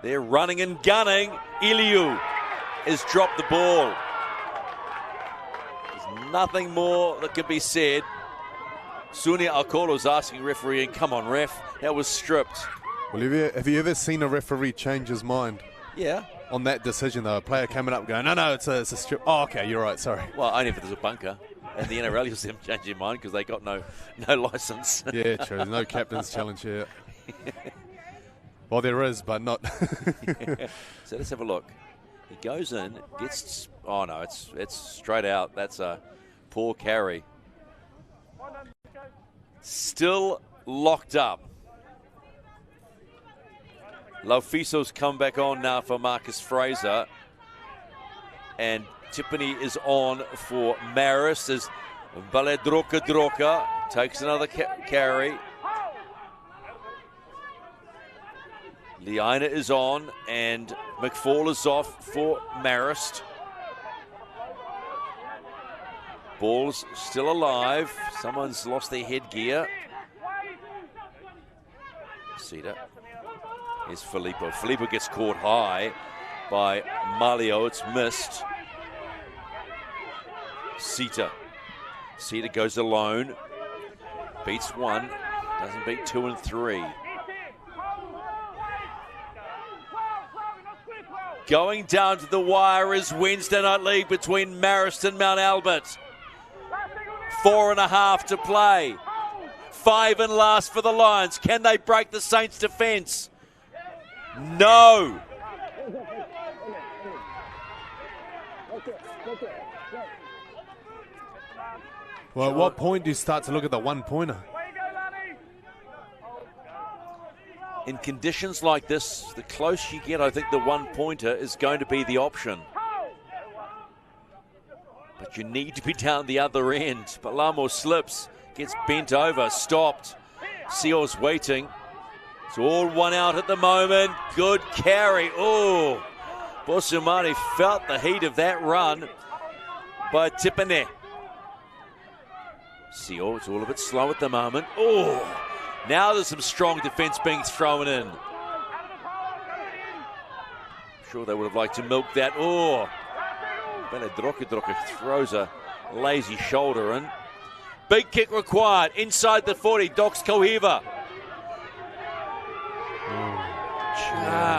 They're running and gunning. Iliu has dropped the ball. There's nothing more that can be said. Sunia Alcolo's asking referee, come on, ref, that was stripped. Well, have you ever seen a referee change his mind? Yeah. on that decision, though. A player coming up going, no, it's a strip. Oh, okay, you're right, sorry. Well, only if there's a bunker. And the NRL, you'll see them change their mind because they got no license. Yeah, true. There's no captain's challenge here. Well, there is, but not. So let's have a look. He goes in, gets. Oh no, it's straight out. That's a poor carry. Still locked up. Laufiso's come back on now for Marcus Fraser, and Tiffany is on for Marist as Baledroka takes another carry. Liana is on, and McFall is off for Marist. Ball's still alive. Someone's lost their headgear. Cedar. Here's Filippo. Filippo gets caught high by Malio. It's missed. Cedar. Cedar goes alone. Beats one. Doesn't beat 2 and 3. Going down to the wire is Wednesday Night League between Marist and Mount Albert. 4.5 to play. 5 and last for the Lions. Can they break the Saints' defence? No. Well, at what point do you start to look at the one-pointer? In conditions like this, the closer you get, I think the one-pointer is going to be the option. But you need to be down the other end. Balamo slips, gets bent over, stopped. Seal's waiting. It's all one out at the moment. Good carry. Oh, Bosumani felt the heat of that run by Tipene. Seal, it's all a bit slow at the moment. Oh, now there's some strong defence being thrown in. I'm sure they would have liked to milk that. Oh, Beledroka throws a lazy shoulder in. Big kick required inside the 40. Docs Kohiva.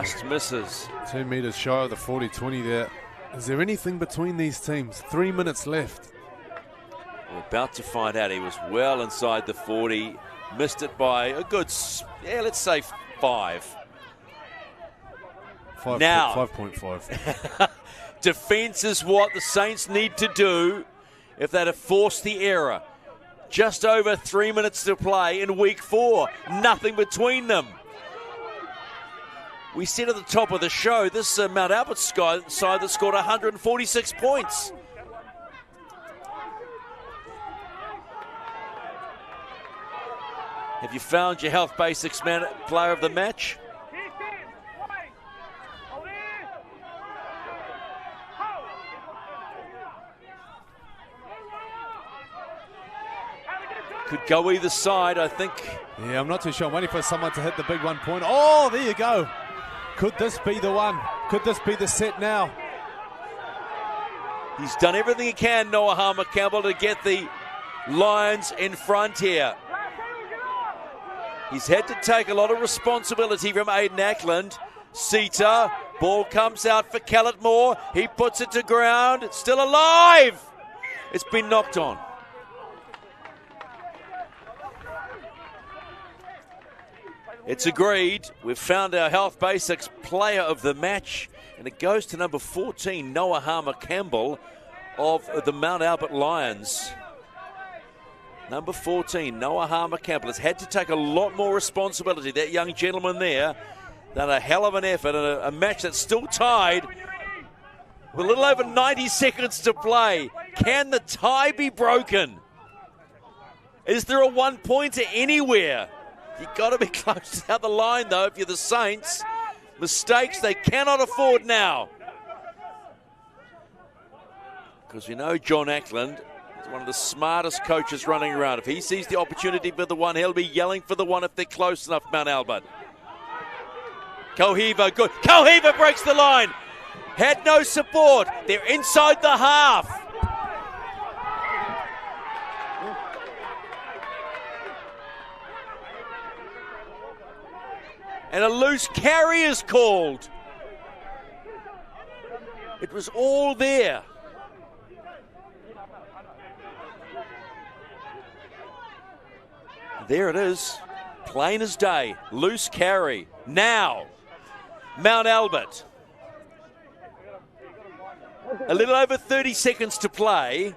Just misses. 2 metres shy of the 40-20 there. Is there anything between these teams? 3 minutes left. We're about to find out. He was well inside the 40. Missed it by a good, let's say 5. Now, 5.5. defence is what the Saints need to do if they'd have forced the error. Just over 3 minutes to play in week 4. Nothing between them. We said at the top of the show, this Mount Albert side that scored 146 points. Have you found your Health Basics player of the match? Could go either side, I think. Yeah, I'm not too sure. I'm waiting for someone to hit the big 1 point. Oh, there you go. Could this be the one? Could this be the set now? He's done everything he can, Noah Harmer-Campbell, to get the Lions in front here. He's had to take a lot of responsibility from Aiden Ackland. Sita, ball comes out for Kellett Moore. He puts it to ground. It's still alive. It's been knocked on. It's agreed. We've found our Health Basics player of the match, and it goes to number 14, Noah Harmer-Campbell of the Mount Albert Lions. Number 14, Noah Harmer-Campbell has had to take a lot more responsibility. That young gentleman there done a hell of an effort in a match that's still tied with a little over 90 seconds to play. Can the tie be broken? Is there a one-pointer anywhere? You've got to be close to the other line, though, if you're the Saints. Mistakes they cannot afford now. Because we know John Ackland is one of the smartest coaches running around. If he sees the opportunity for the one, he'll be yelling for the one if they're close enough, Mount Albert. Kohiva, good. Kohiva breaks the line. Had no support. They're inside the half. And a loose carry is called. It was all there. There it is. Plain as day. Loose carry. Now, Mount Albert. A little over 30 seconds to play.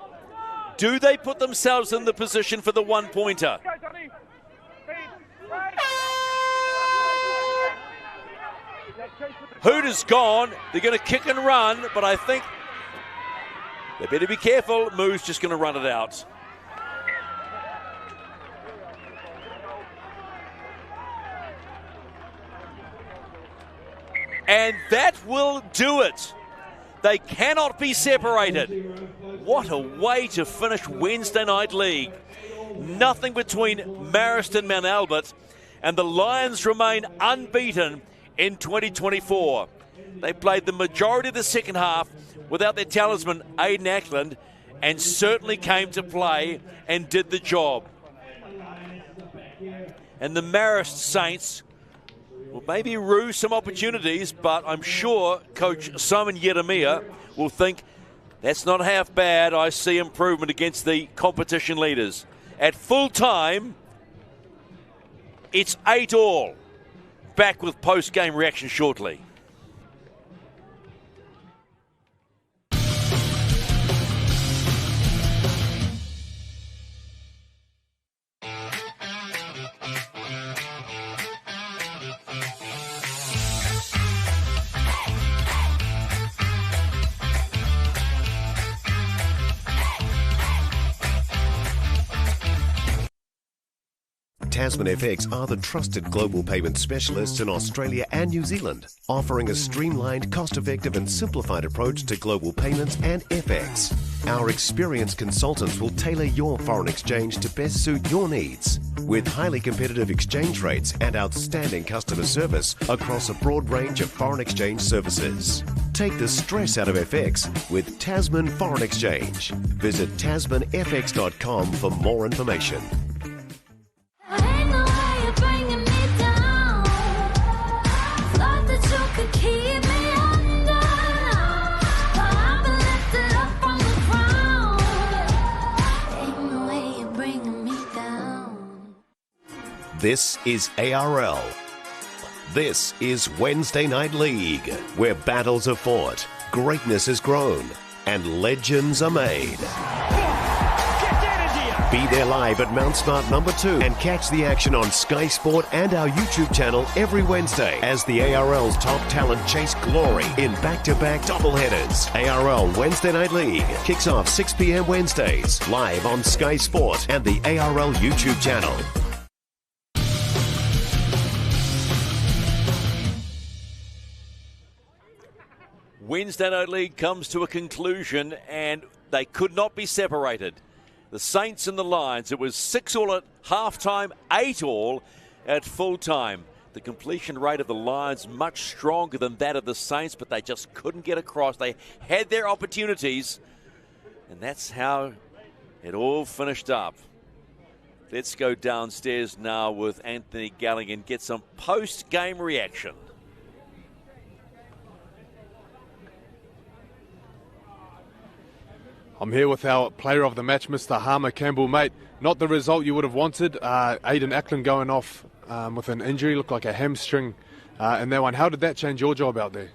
Do they put themselves in the position for the one-pointer? Hoot is gone. They're going to kick and run, but I think they better be careful. Moo's just going to run it out. And that will do it. They cannot be separated. What a way to finish Wednesday Night League. Nothing between Marist and Mount Albert, and the Lions remain unbeaten in 2024. They played the majority of the second half without their talisman, Aidan Ackland, and certainly came to play and did the job. And the Marist Saints will maybe rue some opportunities, but I'm sure Coach Simon Yeremia will think that's not half bad. I see improvement against the competition leaders. At full time, it's 8-all. Back with post-game reaction shortly. Tasman FX are the trusted global payment specialists in Australia and New Zealand, offering a streamlined, cost-effective and simplified approach to global payments and FX. Our experienced consultants will tailor your foreign exchange to best suit your needs, with highly competitive exchange rates and outstanding customer service across a broad range of foreign exchange services. Take the stress out of FX with Tasman Foreign Exchange. Visit tasmanfx.com for more information. This is ARL. This is Wednesday Night League, where battles are fought, greatness is grown, and legends are made. Be there live at Mount Smart number 2 and catch the action on Sky Sport and our YouTube channel every Wednesday as the ARL's top talent chase glory in back-to-back doubleheaders. ARL Wednesday Night League kicks off 6 p.m. Wednesdays, live on Sky Sport and the ARL YouTube channel. Wednesday Night League comes to a conclusion, and they could not be separated. The Saints and the Lions, it was 6-all at halftime, 8-all at full time. The completion rate of the Lions much stronger than that of the Saints, but they just couldn't get across. They had their opportunities, and that's how it all finished up. Let's go downstairs now with Anthony Galligan, get some post-game reaction. I'm here with our player of the match, Mr. Harmer Campbell. Mate, not the result you would have wanted. Aidan Ackland going off with an injury, looked like a hamstring in that one. How did that change your job out there?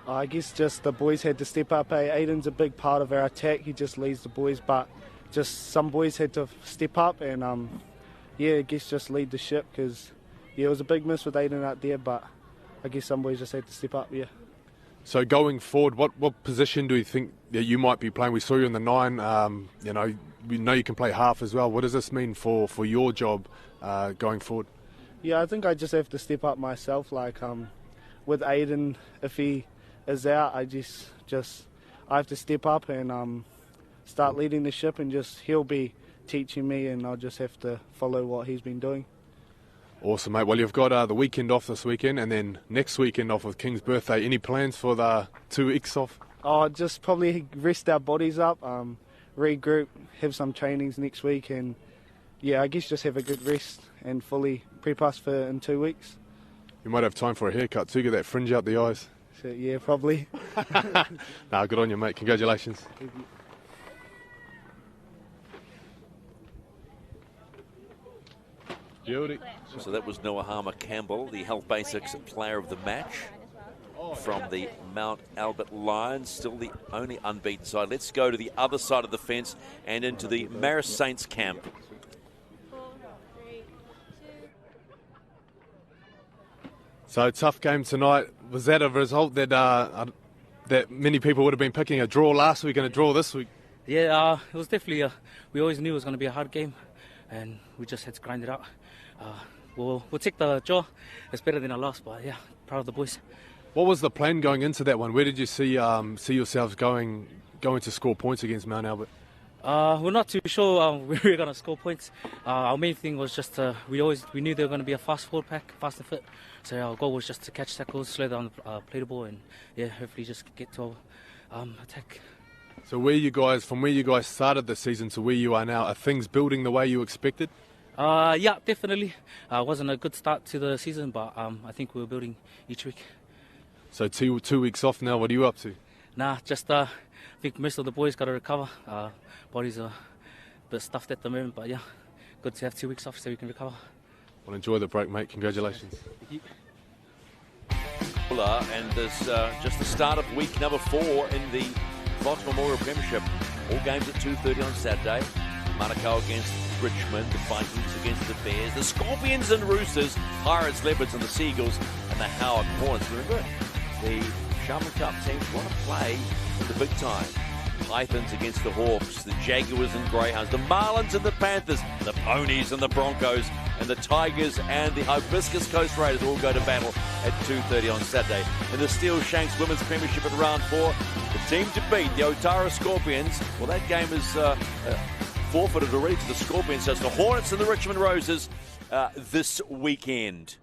I guess just the boys had to step up. Aidan's a big part of our attack. He just leads the boys, but just some boys had to step up and, I guess just lead the ship because, it was a big miss with Aidan out there, but I guess some boys just had to step up, So going forward, what position do you think that you might be playing? We saw you in the 9. We know you can play half as well. What does this mean for your job going forward? Yeah, I think I just have to step up myself. Like with Aidan, if he is out, I have to step up and start leading the ship, and he'll be teaching me, and I'll just have to follow what he's been doing. Awesome, mate. Well, you've got the weekend off this weekend, and then next weekend off with King's birthday. Any plans for the 2 weeks off? Oh, just probably rest our bodies up, regroup, have some trainings next week, and I guess just have a good rest and fully prep us for in 2 weeks. You might have time for a haircut too, get that fringe out the eyes. So, probably. Nah, good on you, mate. Congratulations. Beauty. So that was Noahama Campbell, the Health Basics player of the match from the Mount Albert Lions, still the only unbeaten side. Let's go to the other side of the fence and into the Marist Saints camp. So tough game tonight. Was that a result that that many people would have been picking a draw last week and a draw this week? Yeah, it was definitely. We always knew it was going to be a hard game, and we just had to grind it out. We'll take the draw. It's better than a loss, but yeah, proud of the boys. What was the plan going into that one? Where did you see yourselves going to score points against Mount Albert? We're not too sure where we're going to score points. Our main thing was just we knew they were going to be a fast forward pack, fast and fit. So our goal was just to catch tackles, slow down, play the ball, and yeah, hopefully just get to attack. So from where you guys started the season to where you are now, are things building the way you expected? Yeah, definitely. It wasn't a good start to the season, but I think we're building each week. So two weeks off now. What are you up to? Nah, just I think most of the boys got to recover. Bodies are a bit stuffed at the moment, but yeah, good to have 2 weeks off so we can recover. Well, enjoy the break, mate. Congratulations. Thank you. And there's just the start of week number 4 in the Fox Memorial Premiership. All games at 2:30 on Saturday. Manukau against Richmond, the Vikings against the Bears, the Scorpions and Roosters, Pirates, Leopards and the Seagulls, and the Howard Hornets. Remember, the Sharman Cup teams want to play in the big time. Pythons against the Hawks, the Jaguars and Greyhounds, the Marlins and the Panthers, the Ponies and the Broncos, and the Tigers and the Hibiscus Coast Raiders all go to battle at 2:30 on Saturday. In the Steel Shanks Women's Premiership at round 4, the team to beat, the Otara Scorpions, well, that game is forfeited already to the Scorpions. So it's the Hornets and the Richmond Roses this weekend.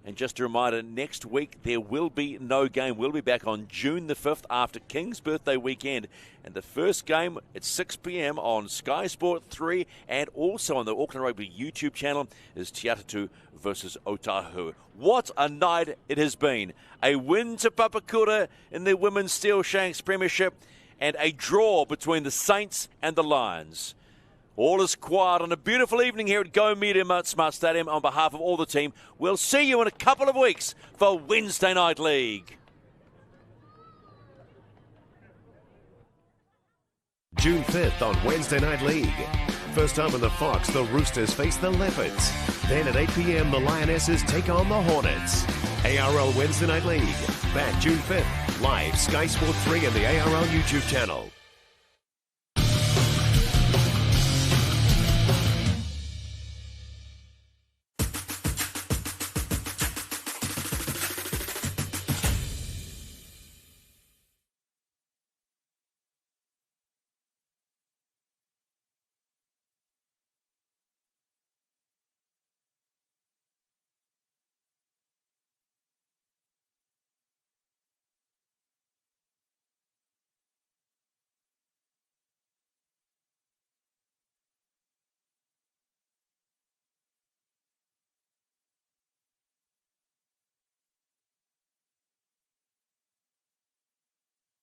And just a reminder, next week there will be no game. We'll be back on June the 5th after King's birthday weekend. And the first game at 6 p.m. on Sky Sport 3 and also on the Auckland Rugby YouTube channel is Te Atatu versus Otahu. What a night it has been. A win to Papakura in the Women's Steel Shanks Premiership and a draw between the Saints and the Lions. All is quiet on a beautiful evening here at Go Media Smart Stadium. On behalf of all the team, we'll see you in a couple of weeks for Wednesday Night League. June 5th on Wednesday Night League. First up in the Fox, the Roosters face the Leopards. Then at 8 p.m, the Lionesses take on the Hornets. ARL Wednesday Night League. Back June 5th. Live Sky Sport 3 and the ARL YouTube channel.